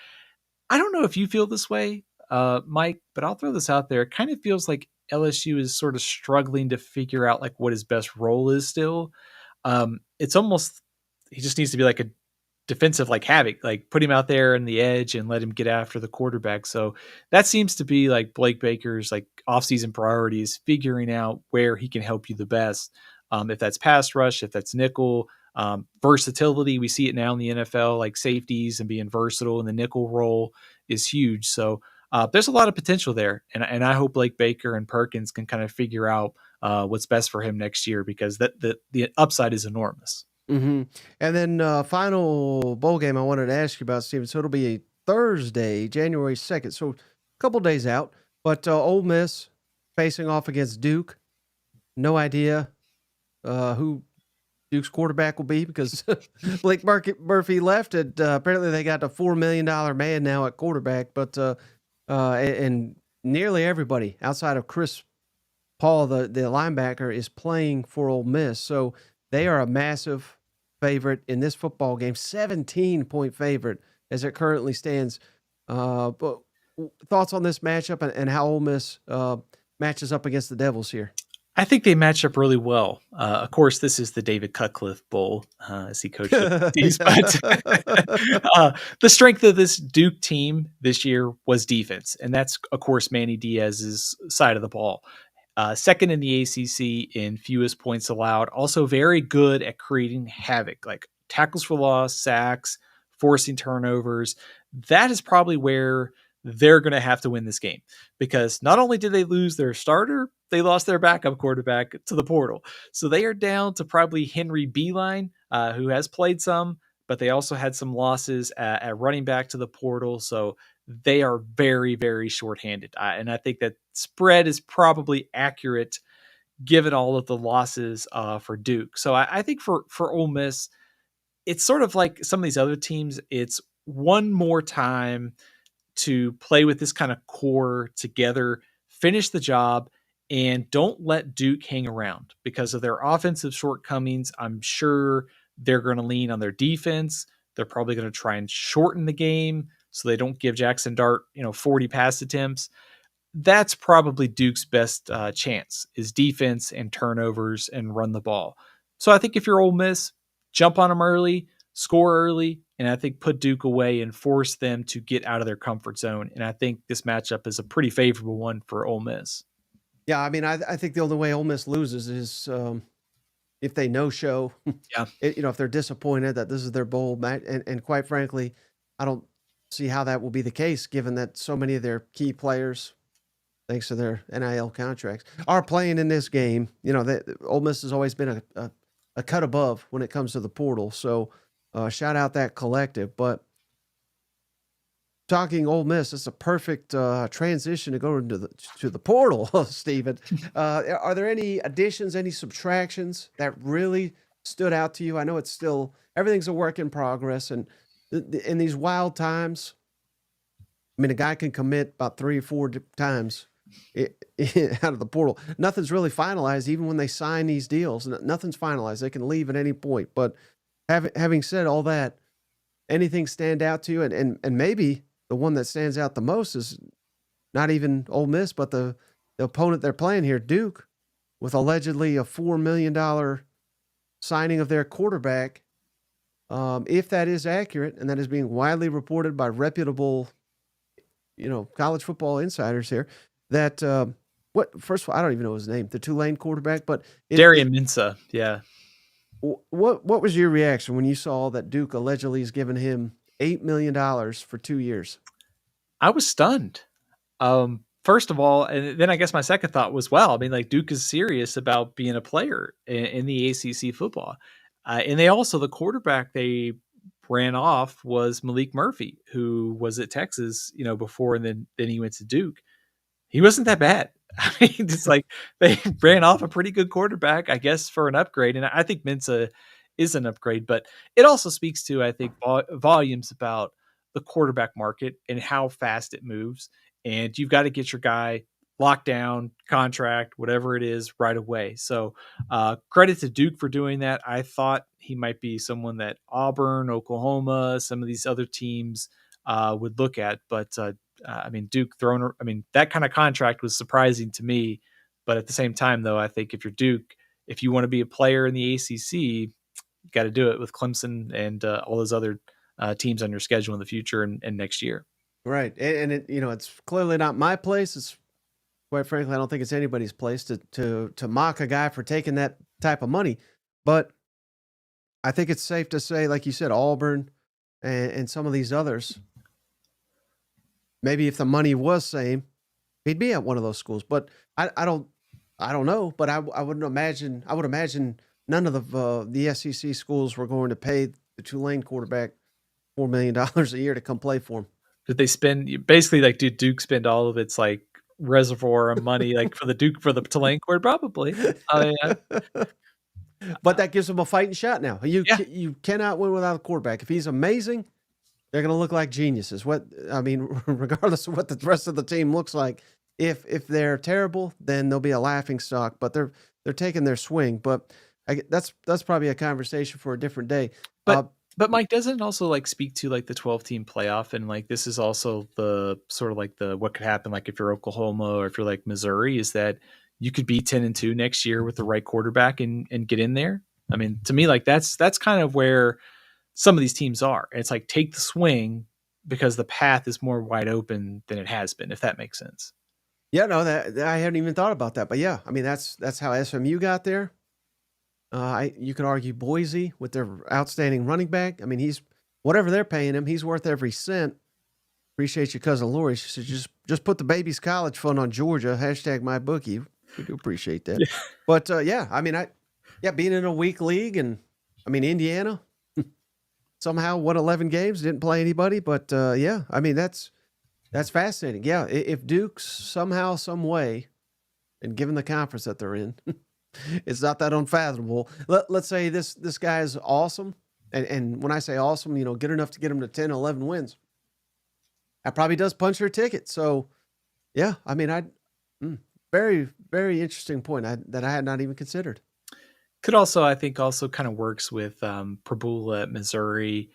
I don't know if you feel this way, Mike, but I'll throw this out there. It kind of feels like LSU is sort of struggling to figure out like what his best role is still. It's almost, he just needs to be like a defensive like havoc, like put him out there in the edge and let him get after the quarterback. So that seems to be like Blake Baker's like offseason priorities, figuring out where he can help you the best. If that's pass rush, if that's nickel, versatility, we see it now in the NFL, like safeties and being versatile in the nickel role is huge. So there's a lot of potential there. And I hope Blake Baker and Perkins can kind of figure out what's best for him next year, because the upside is enormous. Mm-hmm. And then final bowl game I wanted to ask you about, Steven. So it'll be a Thursday, January 2nd. So a couple days out. But Ole Miss facing off against Duke. No idea who Duke's quarterback will be, because Blake Murphy left. And apparently they got a $4 million man now at quarterback. But and nearly everybody outside of Chris Paul, the linebacker, is playing for Ole Miss. So they are a massive favorite in this football game, 17-point favorite as it currently stands. But thoughts on this matchup and how Ole Miss matches up against the Devils here? I think they match up really well. Of course, this is the David Cutcliffe Bowl, as he coached the D's, but the strength of this Duke team this year was defense, and that's, of course, Manny Diaz's side of the ball. Second in the ACC in fewest points allowed. Also very good at creating havoc, like tackles for loss, sacks, forcing turnovers. That is probably where they're going to have to win this game, because not only did they lose their starter, they lost their backup quarterback to the portal. So they are down to probably Henry Beeline, who has played some, but they also had some losses at running back to the portal. So they are very, very shorthanded. And I think that spread is probably accurate given all of the losses for Duke. So I think for Ole Miss, it's sort of like some of these other teams. It's one more time to play with this kind of core together, finish the job, and don't let Duke hang around because of their offensive shortcomings. I'm sure they're going to lean on their defense. They're probably going to try and shorten the game so they don't give Jackson Dart, 40 pass attempts. That's probably Duke's best chance, is defense and turnovers and run the ball. So I think if you're Ole Miss, jump on them early, score early, and I think put Duke away and force them to get out of their comfort zone. And I think this matchup is a pretty favorable one for Ole Miss. Yeah, I mean, I think the only way Ole Miss loses is if they no-show. Yeah. If they're disappointed that this is their bowl match. And quite frankly, I don't see how that will be the case, given that so many of their key players, thanks to their NIL contracts, are playing in this game. Ole Miss has always been a cut above when it comes to the portal. So shout out that collective. But talking Ole Miss, it's a perfect transition to go into the portal, Steven. Are there any additions, any subtractions that really stood out to you? I know it's still, everything's a work in progress. And in these wild times, I mean, a guy can commit about 3 or 4 times out of the portal. Nothing's really finalized, even when they sign these deals. Nothing's finalized. They can leave at any point. But having said all that, anything stand out to you? And maybe the one that stands out the most is not even Ole Miss, but the opponent they're playing here, Duke, with allegedly a $4 million signing of their quarterback. If that is accurate, and that is being widely reported by reputable, college football insiders here, that first of all, I don't even know his name, the Tulane quarterback, but Darian Minsa, yeah. What was your reaction when you saw that Duke allegedly has given him $8 million for 2 years? I was stunned. First of all, and then I guess my second thought was, wow, I mean, like, Duke is serious about being a player in the ACC football. And they also, the quarterback they ran off was Malik Murphy, who was at Texas, before, and then he went to Duke. He wasn't that bad. I mean, it's like they ran off a pretty good quarterback, I guess, for an upgrade. And I think Mensa is an upgrade, but it also speaks to, I think, volumes about the quarterback market and how fast it moves. And you've got to get your guy locked down, contract, whatever it is, right away. So credit to Duke for doing that. I thought he might be someone that Auburn, Oklahoma, some of these other teams would look at. But I mean, Duke that kind of contract was surprising to me. But at the same time, though, I think if you're Duke, if you want to be a player in the ACC, you got to do it with Clemson and all those other teams on your schedule in the future and next year. Right. And it's clearly not my place. It's, quite frankly, I don't think it's anybody's place to mock a guy for taking that type of money. But I think it's safe to say, like you said, Auburn and some of these others, maybe if the money was same, he'd be at one of those schools. But I don't know. But I would imagine none of the SEC schools were going to pay the Tulane quarterback $4 million a year to come play for him. Did they spend basically, like, did Duke spend all of its like reservoir of money like for the Tulane court? Probably. Yeah. But that gives them a fighting shot now. You cannot win without a quarterback. If he's amazing, they're going to look like geniuses. Regardless of what the rest of the team looks like, if they're terrible, then they'll be a laughing stock. But they're taking their swing. But That's probably a conversation for a different day. But but Mike, doesn't it also like speak to like the 12-team playoff, and like this is also the sort of like the what could happen like if you're Oklahoma or if you're like Missouri, is that you could be 10-2 next year with the right quarterback and get in there. I mean, to me, like that's kind of where some of these teams are. It's like take the swing because the path is more wide open than it has been, if that makes sense. Yeah, no, that I hadn't even thought about that, but yeah, I mean that's how SMU got there. You could argue Boise with their outstanding running back. I mean, he's whatever they're paying him, he's worth every cent. Appreciate you, cousin Lori. She said, just put the baby's college fund on Georgia. Hashtag my bookie. We do appreciate that. Yeah. But yeah, I mean, being in a weak league, and I mean Indiana somehow won 11 games, didn't play anybody. But yeah, I mean that's fascinating. Yeah, if Duke somehow, some way, and given the conference that they're in, it's not that unfathomable. Let's say this guy is awesome, and when I say awesome, good enough to get him to 10, 11 wins. That probably does punch their ticket. So, yeah, I mean, very, very interesting point that I had not even considered. Could also, I think, also kind of works with Prabula at Missouri,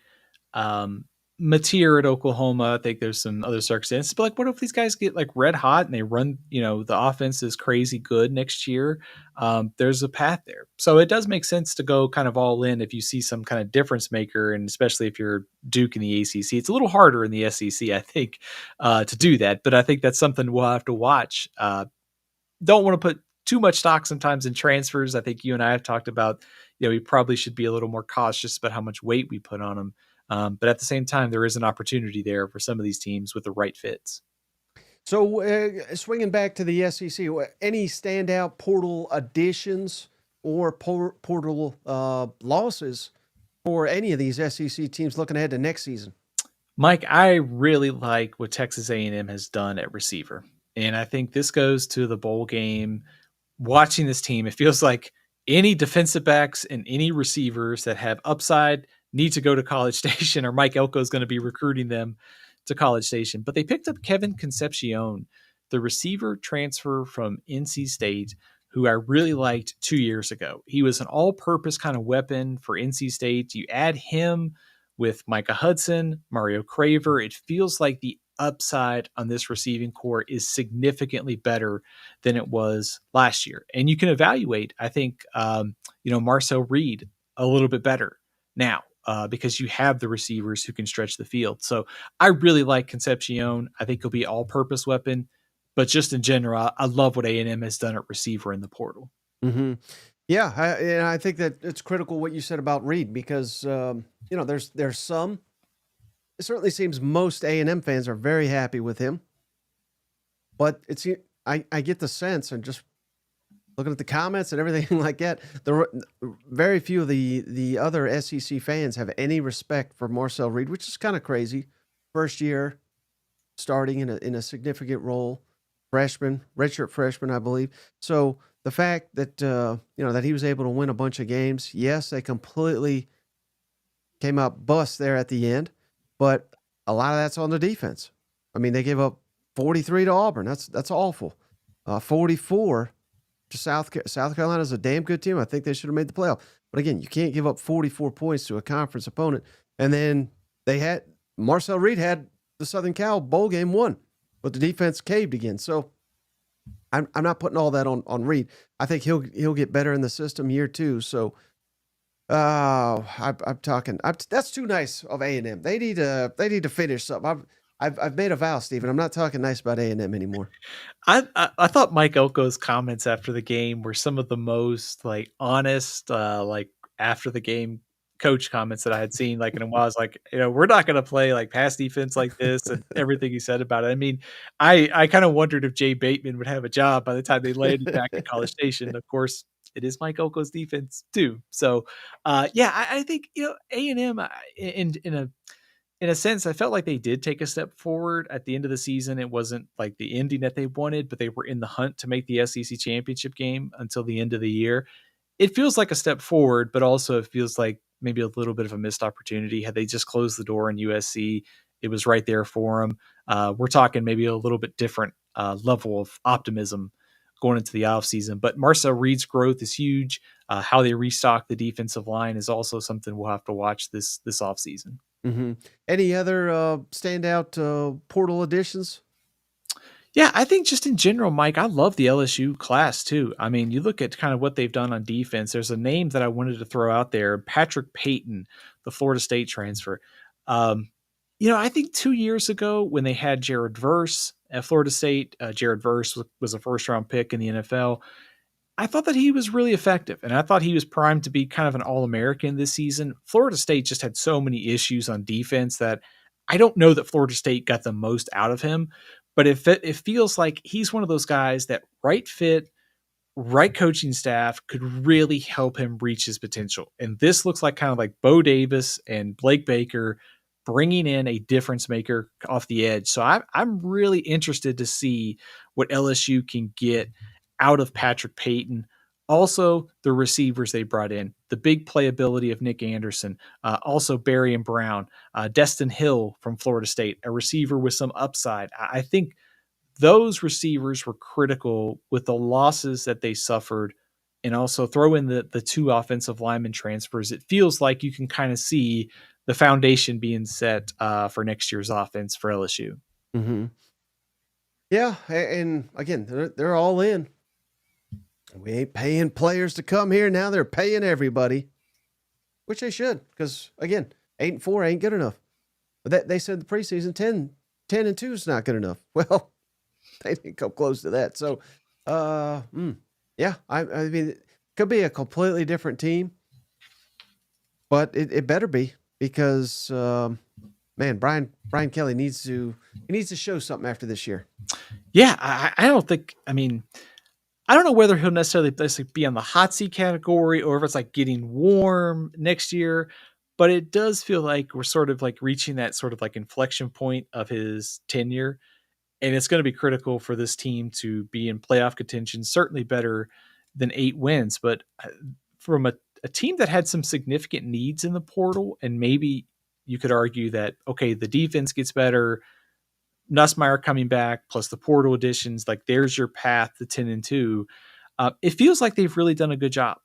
Mateer at Oklahoma. I think there's some other circumstances, but like, what if these guys get like red hot and they run? The offense is crazy good next year. There's a path there, so it does make sense to go kind of all in if you see some kind of difference maker, and especially if you're Duke in the ACC. It's a little harder in the SEC, I think, to do that, but I think that's something we'll have to watch. Don't want to put too much stock sometimes in transfers. I think you and I have talked about, we probably should be a little more cautious about how much weight we put on them. But at the same time, there is an opportunity there for some of these teams with the right fits. So swinging back to the SEC, any standout portal additions or portal losses for any of these SEC teams looking ahead to next season? Mike, I really like what Texas A&M has done at receiver. And I think this goes to the bowl game. Watching this team, it feels like any defensive backs and any receivers that have upside need to go to College Station, or Mike Elko is going to be recruiting them to College Station. But they picked up Kevin Concepcion, the receiver transfer from NC State, who I really liked 2 years ago. He was an all-purpose kind of weapon for NC State. You add him with Micah Hudson, Mario Craver, it feels like the upside on this receiving core is significantly better than it was last year. And you can evaluate, I think, Marcel Reed a little bit better now because you have the receivers who can stretch the field. So I really like Concepcion. I think he'll be all-purpose weapon. But just in general, I love what A&M has done at receiver in the portal. Mm-hmm. Yeah, I think that it's critical what you said about Reed because there's some. It certainly seems most A&M fans are very happy with him, but I get the sense, and just looking at the comments and everything like that, very few of the other SEC fans have any respect for Marcel Reed, which is kind of crazy. First year, starting in a significant role, redshirt freshman, I believe. So the fact that that he was able to win a bunch of games, yes, they completely came out bust there at the end. But a lot of that's on the defense. I mean, they gave up 43 to Auburn. That's awful. 44 to South Carolina is a damn good team. I think they should have made the playoff. But again, you can't give up 44 points to a conference opponent. And then Marcel Reed had the Southern Cal bowl game won, but the defense caved again. So I'm not putting all that on Reed. I think he'll get better in the system year two. So. I'm talking. That's too nice of A&M. They need to finish something. I've made a vow, Steven. I'm not talking nice about A&M anymore. I thought Mike Elko's comments after the game were some of the most like honest, like after the game coach comments that I had seen like in a while. I was like, we're not going to play like pass defense like this, and everything he said about it. I mean, I kind of wondered if Jay Bateman would have a job by the time they landed back at College Station. Of course, it is Mike Elko's defense too. So, I think A&M in a sense, I felt like they did take a step forward at the end of the season. It wasn't like the ending that they wanted, but they were in the hunt to make the SEC championship game until the end of the year. It feels like a step forward, but also it feels like maybe a little bit of a missed opportunity. Had they just closed the door in USC, it was right there for them. We're talking maybe a little bit different level of optimism going into the offseason. But Marcel Reed's growth is huge. How they restock the defensive line is also something we'll have to watch this offseason. Mm-hmm. Any other standout portal additions? Yeah, I think just in general, Mike, I love the LSU class too. I mean, you look at kind of what they've done on defense. There's a name that I wanted to throw out there, Patrick Payton, the Florida State transfer. Um, I think 2 years ago when they had Jared Verse at Florida State, Jared Verse was a first round pick in the NFL. I thought that he was really effective, and I thought he was primed to be kind of an All-American this season. Florida State just had so many issues on defense that I don't know that Florida State got the most out of him, but it feels like he's one of those guys that right fit, right coaching staff could really help him reach his potential. And this looks like kind of like Bo Davis and Blake Baker bringing in a difference maker off the edge. So I'm really interested to see what LSU can get out of Patrick Payton. Also, the receivers they brought in, the big playability of Nick Anderson, also Barry and Brown, Destin Hill from Florida State, a receiver with some upside. I think those receivers were critical with the losses that they suffered, and also throw in the two offensive lineman transfers. It feels like you can kind of see the foundation being set for next year's offense for LSU. Mm-hmm. Yeah, and again, they're all in. We ain't paying players to come here now. They're paying everybody, which they should, because again, 8-4 ain't good enough. But they said the preseason 10-2 is not good enough. Well, they didn't come close to that. So, yeah, I mean, it could be a completely different team, but it better be, because man, Brian Kelly needs to show something after this year. Yeah, I don't think. I mean, I don't know whether he'll necessarily be on the hot seat category or if it's like getting warm next year, but it does feel like we're sort of like reaching that sort of like inflection point of his tenure. And it's going to be critical for this team to be in playoff contention, certainly better than 8 wins. But from a team that had some significant needs in the portal, and maybe you could argue that, okay, the defense gets better, Nussmeier coming back, plus the portal additions, like there's your path to 10-2. It feels like they've really done a good job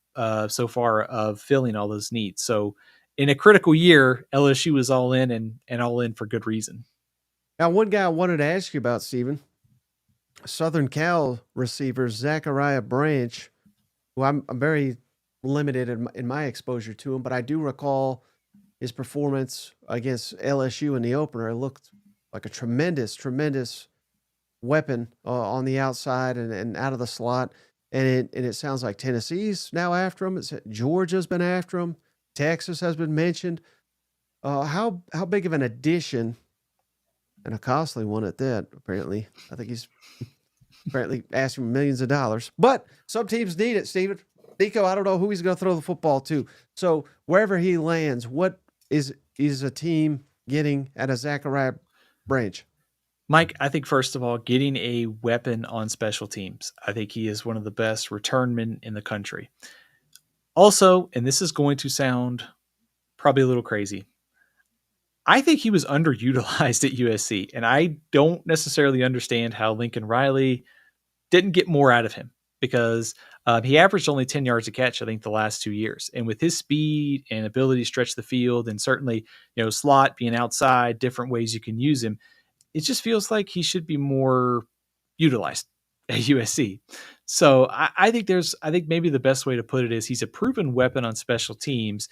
so far of filling all those needs. So in a critical year, LSU is all in, and all in for good reason. Now, one guy I wanted to ask you about, Steven, Southern Cal receiver Zachariah Branch, who I'm very limited in my exposure to him, but I do recall his performance against LSU in the opener. It looked like a tremendous weapon on the outside and out of the slot. And it sounds like Tennessee's now after him. Georgia's been after him. Texas has been mentioned. How big of an addition, and a costly one at that, apparently. I think he's apparently asking millions of dollars. But some teams need it, Steven. Nico, I don't know who he's going to throw the football to. So wherever he lands, what is a team getting at a Zachariah Branch? Mike, I think first of all, getting a weapon on special teams. I think he is one of the best returnmen in the country. Also, and this is going to sound probably a little crazy, I think he was underutilized at USC, and I don't necessarily understand how Lincoln Riley didn't get more out of him, because he averaged only 10 yards a catch, I think, the last 2 years. And with his speed and ability to stretch the field, and certainly, slot, being outside, different ways you can use him, it just feels like he should be more utilized at USC. So I think maybe the best way to put it is he's a proven weapon on special teams,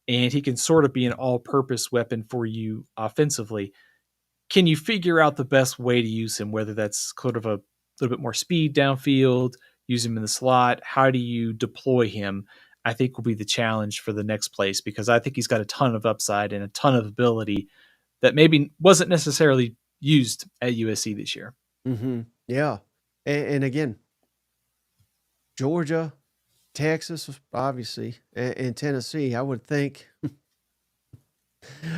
and he can sort of be an all-purpose weapon for you offensively. Can you figure out the best way to use him, whether that's sort of a little bit more speed downfield, use him in the slot? How do you deploy him? I think will be the challenge for the next place, because I think he's got a ton of upside and a ton of ability that maybe wasn't necessarily used at USC this year. Mm-hmm. Yeah. And again, Georgia, Texas, obviously, and Tennessee, I would think.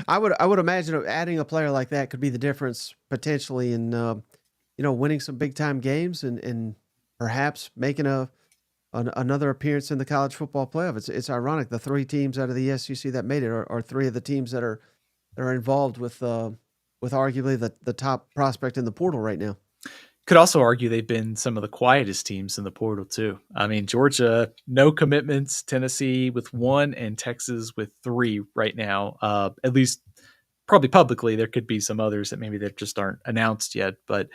I would imagine adding a player like that could be the difference potentially in winning some big time games and perhaps making another appearance in the college football playoff. It's ironic, the 3 teams out of the SEC that made it are 3 of the teams that are involved with arguably the top prospect in the portal right now. Could also argue they've been some of the quietest teams in the portal too. I mean, Georgia, no commitments, Tennessee with 1, and Texas with 3 right now. At least probably publicly. There could be some others that maybe that just aren't announced yet, but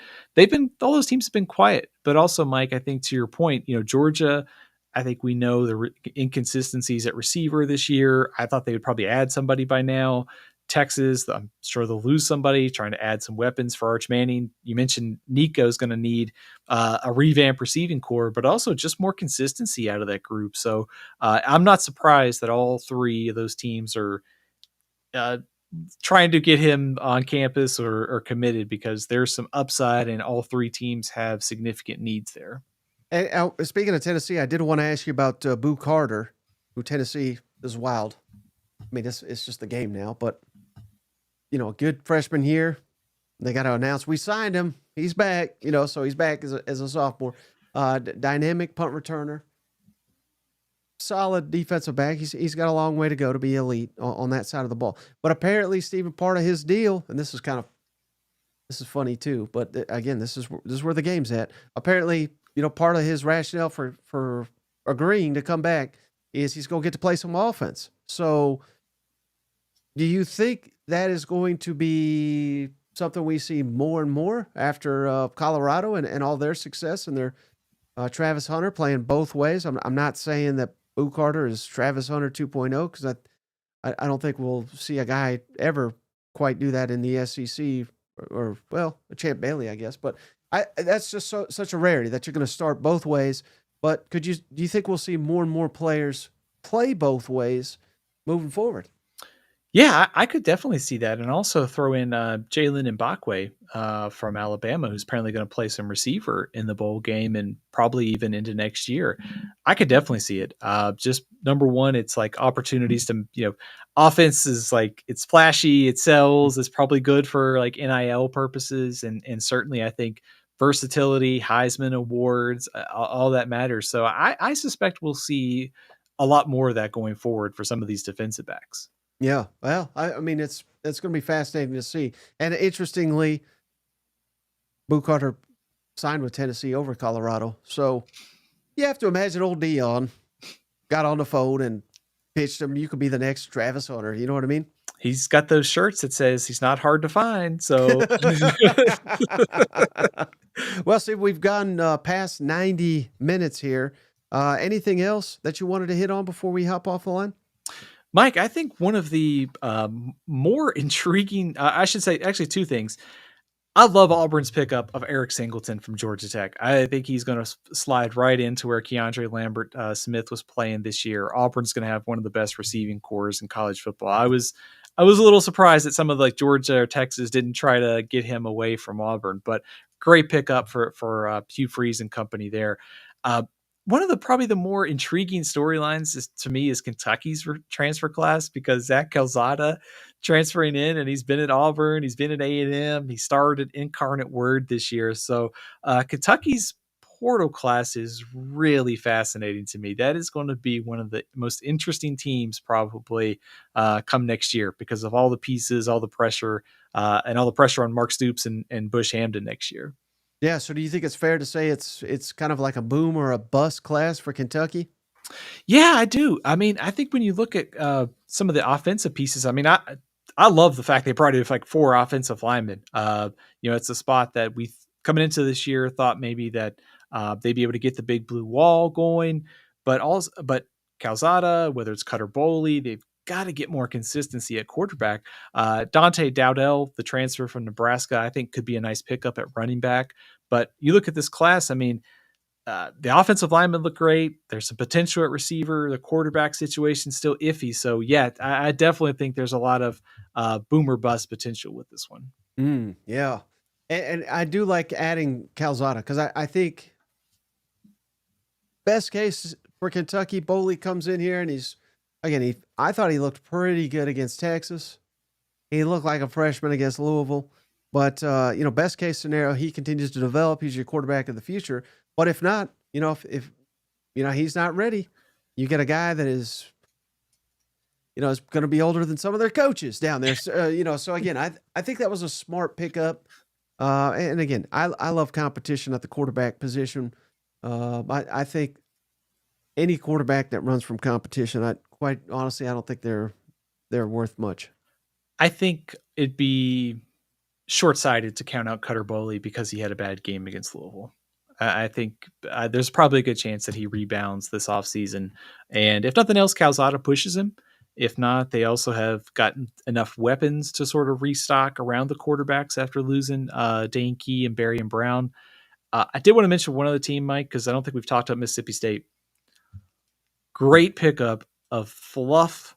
all those teams have been quiet. But also, Mike, I think to your point, Georgia, I think we know the inconsistencies at receiver this year. I thought they would probably add somebody by now. Texas, I'm sure they'll lose somebody, trying to add some weapons for Arch Manning. You mentioned Nico's going to need a revamped receiving core, but also just more consistency out of that group. So I'm not surprised that all 3 of those teams are trying to get him on campus or committed, because there's some upside and all 3 teams have significant needs there. And speaking of Tennessee, I did want to ask you about Boo Carter, who Tennessee is wild. I mean, it's just the game now, but a good freshman year. They got to announce we signed him. He's back. So he's back as a sophomore. Dynamic punt returner, solid defensive back. He's got a long way to go to be elite on that side of the ball. But apparently, Steven, part of his deal, and this is funny too. But again, this is where the game's at. Apparently, part of his rationale for agreeing to come back is he's going to get to play some offense. So, do you think that is going to be something we see more and more after Colorado and all their success and their Travis Hunter playing both ways? I'm not saying that Boo Carter is Travis Hunter 2.0, because I don't think we'll see a guy ever quite do that in the SEC or Champ Bailey, I guess. But that's just such a rarity that you're going to start both ways. But do you think we'll see more and more players play both ways moving forward? Yeah, I could definitely see that, and also throw in Jalen Mbakwe from Alabama, who's apparently going to play some receiver in the bowl game and probably even into next year. I could definitely see it. Just number one, it's like opportunities to, offense is like, it's flashy, it sells, it's probably good for like NIL purposes, and certainly I think versatility, Heisman awards, all that matters. So I suspect we'll see a lot more of that going forward for some of these defensive backs. Yeah, well, I mean, it's going to be fascinating to see. And interestingly, Boo Carter signed with Tennessee over Colorado. So you have to imagine old Dion got on the phone and pitched him. You could be the next Travis Hunter. You know what I mean? He's got those shirts that says he's not hard to find. So, well, see, we've gone past 90 minutes here. Anything else that you wanted to hit on before we hop off the line? Mike, I think one of the more intriguing, I should say, actually 2 things. I love Auburn's pickup of Eric Singleton from Georgia Tech. I think he's going to slide right into where Keandre Lambert Smith was playing this year. Auburn's going to have one of the best receiving corps in college football. I was a little surprised that some of like Georgia or Texas didn't try to get him away from Auburn, but great pickup for Hugh Freeze and company there. One of probably the more intriguing storylines to me is Kentucky's transfer class, because Zach Calzada transferring in, and he's been at Auburn, he's been at A&M, he started at Incarnate Word this year. So Kentucky's portal class is really fascinating to me. That is going to be one of the most interesting teams probably come next year, because of all the pieces, all the pressure, and all the pressure on Mark Stoops and Bush Hamden next year. Yeah, so do you think it's fair to say it's kind of like a boom or a bust class for Kentucky? Yeah, I do. I mean, I think when you look at some of the offensive pieces, I mean, I love the fact they brought in like 4 offensive linemen. It's a spot that we coming into this year thought maybe that they'd be able to get the big blue wall going, but Calzada, whether it's Cutter Boley, they've got to get more consistency at quarterback. Dante Dowdell, the transfer from Nebraska, I think could be a nice pickup at running back. But you look at this class, I mean, the offensive linemen look great. There's some potential at receiver. The quarterback situation still iffy. So yeah, I definitely think there's a lot of boomer bust potential with this one. Yeah. And I do like adding Calzada, because I think best case for Kentucky, Boley comes in here and I thought he looked pretty good against Texas. He looked like a freshman against Louisville. But, best case scenario, he continues to develop. He's your quarterback of the future. But if not, if he's not ready, you get a guy that is going to be older than some of their coaches down there. So again, I think that was a smart pickup. And again, I love competition at the quarterback position. I think any quarterback that runs from competition, I quite honestly, I don't think they're worth much. I think it'd be short-sighted to count out Cutter Boley because he had a bad game against Louisville. I think there's probably a good chance that he rebounds this offseason. And if nothing else, Calzada pushes him. If not, they also have gotten enough weapons to sort of restock around the quarterbacks after losing Dane Key and Barry and Brown. I did want to mention one other team, Mike, because I don't think we've talked about Mississippi State. Great pickup of Fluff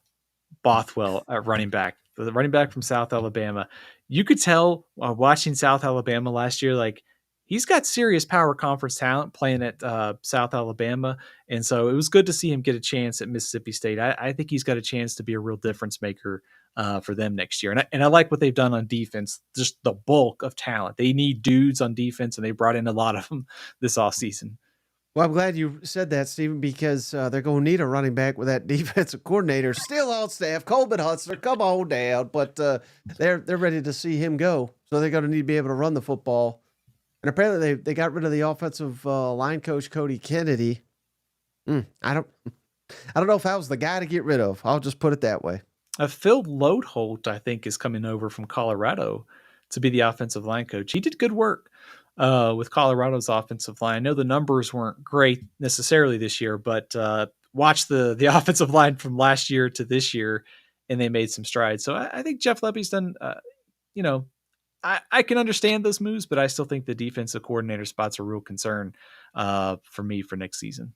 Bothwell at running back, the running back from South Alabama. You could tell watching South Alabama last year, like he's got serious power conference talent playing at South Alabama. And so it was good to see him get a chance at Mississippi State. I think he's got a chance to be a real difference maker for them next year. And I like what they've done on defense, just the bulk of talent. They need dudes on defense, and they brought in a lot of them this offseason. Well, I'm glad you said that, Stephen, because they're going to need a running back with that defensive coordinator still on staff. Coleman Hutzler, come on down, but they're ready to see him go, so they're going to need to be able to run the football. And apparently, they got rid of the offensive line coach Cody Kennedy. I don't know if that was the guy to get rid of. I'll just put it that way. Phil Lodeholt, I think, is coming over from Colorado to be the offensive line coach. He did good work with Colorado's offensive line. I know the numbers weren't great necessarily this year, but watch the offensive line from last year to this year, and they made some strides. So I think Jeff Lebby's done, I can understand those moves, but I still think the defensive coordinator spot's a real concern for me for next season.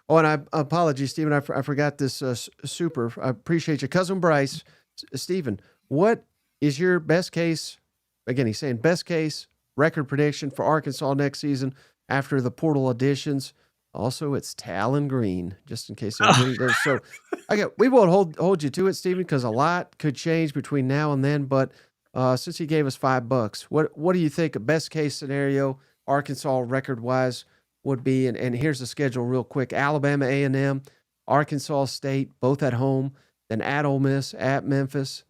Oh, and I apologize, Stephen. I forgot this super. I appreciate you. Cousin Bryce, Stephen, what is your best case? Again, he's saying best case record prediction for Arkansas next season after the portal additions. Also, it's Talon Green, just in case anybody does. So, okay, we won't hold you to it, Stephen, because a lot could change between now and then. But since he gave us $5, what do you think a best case scenario Arkansas record wise would be? And here's the schedule real quick: Alabama A&M, Arkansas State, both at home. Then at Ole Miss, at Memphis,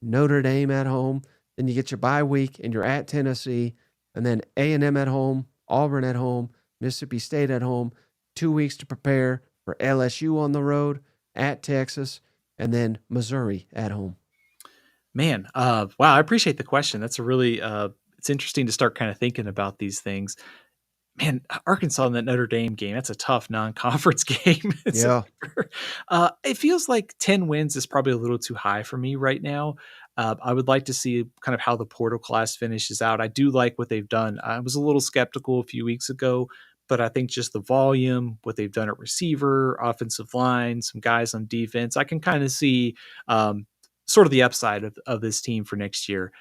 Notre Dame at home. Then you get your bye week and you're at Tennessee, and then A&M at home, Auburn at home, Mississippi State at home. 2 weeks to prepare for LSU on the road, at Texas, and then Missouri at home. Man, wow, I appreciate the question. That's a really it's interesting to start kind of thinking about these things. Man, Arkansas in that Notre Dame game, that's a tough non-conference game. Yeah. It feels like 10 wins is probably a little too high for me right now. I would like to see kind of how the portal class finishes out. I do like what they've done. I was a little skeptical a few weeks ago, but I think just the volume, what they've done at receiver, offensive line, some guys on defense, I can kind of see sort of the upside of this team for next year.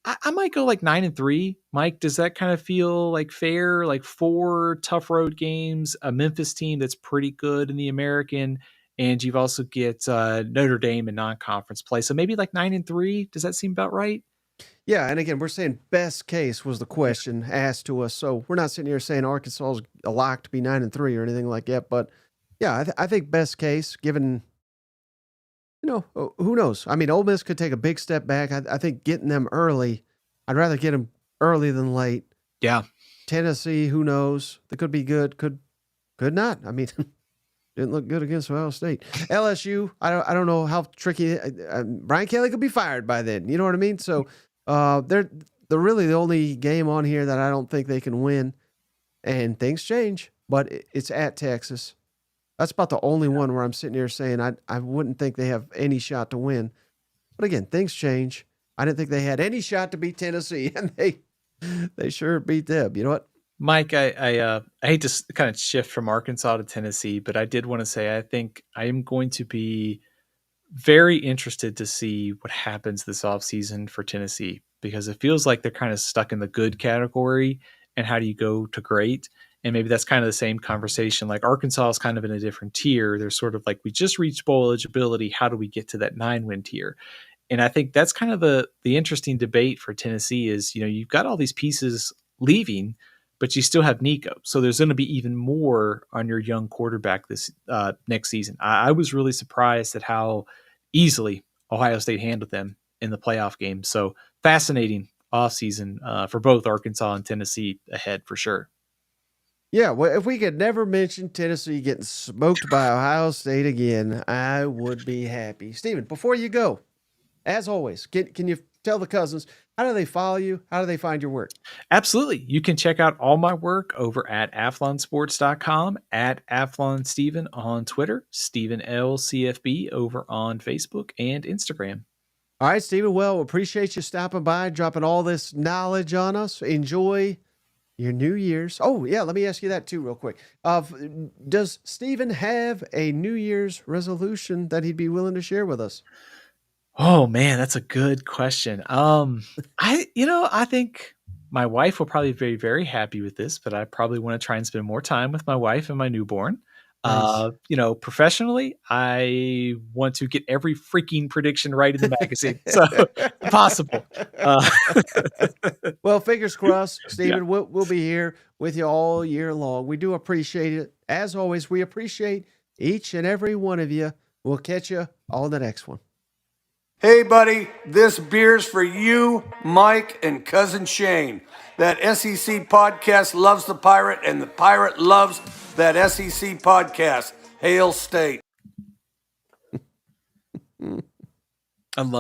I might go like 9-3. Mike, does that kind of feel like fair? Like 4 tough road games, a Memphis team that's pretty good in the American, and you've also get Notre Dame in non-conference play. So maybe like 9-3. Does that seem about right? Yeah, and again, we're saying best case was the question asked to us. So we're not sitting here saying Arkansas is a lock to be 9-3 or anything like that. But yeah, I think best case, given, who knows? I mean, Ole Miss could take a big step back. I think getting them early, I'd rather get them early than late. Yeah. Tennessee, who knows? They could be good, could not. I mean, didn't look good against Ohio State. LSU, I don't know how tricky. Brian Kelly could be fired by then. You know what I mean? So they're really the only game on here that I don't think they can win. And things change, but it's at Texas. That's about the only one where I'm sitting here saying I wouldn't think they have any shot to win. But again, things change. I didn't think they had any shot to beat Tennessee, and they sure beat them. You know what? Mike, I hate to kind of shift from Arkansas to Tennessee, but I did want to say I think I am going to be very interested to see what happens this offseason for Tennessee, because it feels like they're kind of stuck in the good category, and how do you go to great? And maybe that's kind of the same conversation. Like Arkansas is kind of in a different tier. They're sort of like, we just reached bowl eligibility. How do we get to that 9-win tier? And I think that's kind of the interesting debate for Tennessee is, you've got all these pieces leaving, but you still have Nico. So there's going to be even more on your young quarterback this next season. I was really surprised at how easily Ohio State handled them in the playoff game. So fascinating offseason for both Arkansas and Tennessee ahead for sure. Yeah, well, if we could never mention Tennessee getting smoked by Ohio State again, I would be happy. Steven, before you go, as always, can you tell the cousins, how do they follow you? How do they find your work? Absolutely. You can check out all my work over at athlonsports.com, at Athlon Steven on Twitter, Steven L. CFB over on Facebook and Instagram. All right, Steven. Well, appreciate you stopping by, dropping all this knowledge on us. Enjoy your New Year's. Oh, yeah, let me ask you that too real quick. Does Steven have a New Year's resolution that he'd be willing to share with us? Oh man, that's a good question. I think my wife will probably be very, very happy with this, but I probably want to try and spend more time with my wife and my newborn. Nice. Professionally, I want to get every freaking prediction right in the magazine. So possible. Well, fingers crossed, Steven. Yeah. We'll be here with you all year long. We do appreciate it. As always, we appreciate each and every one of you. We'll catch you on the next one. Hey, buddy, this beer's for you, Mike, and Cousin Shane. That SEC podcast loves the Pirate, and the Pirate loves that SEC podcast. Hail State. I love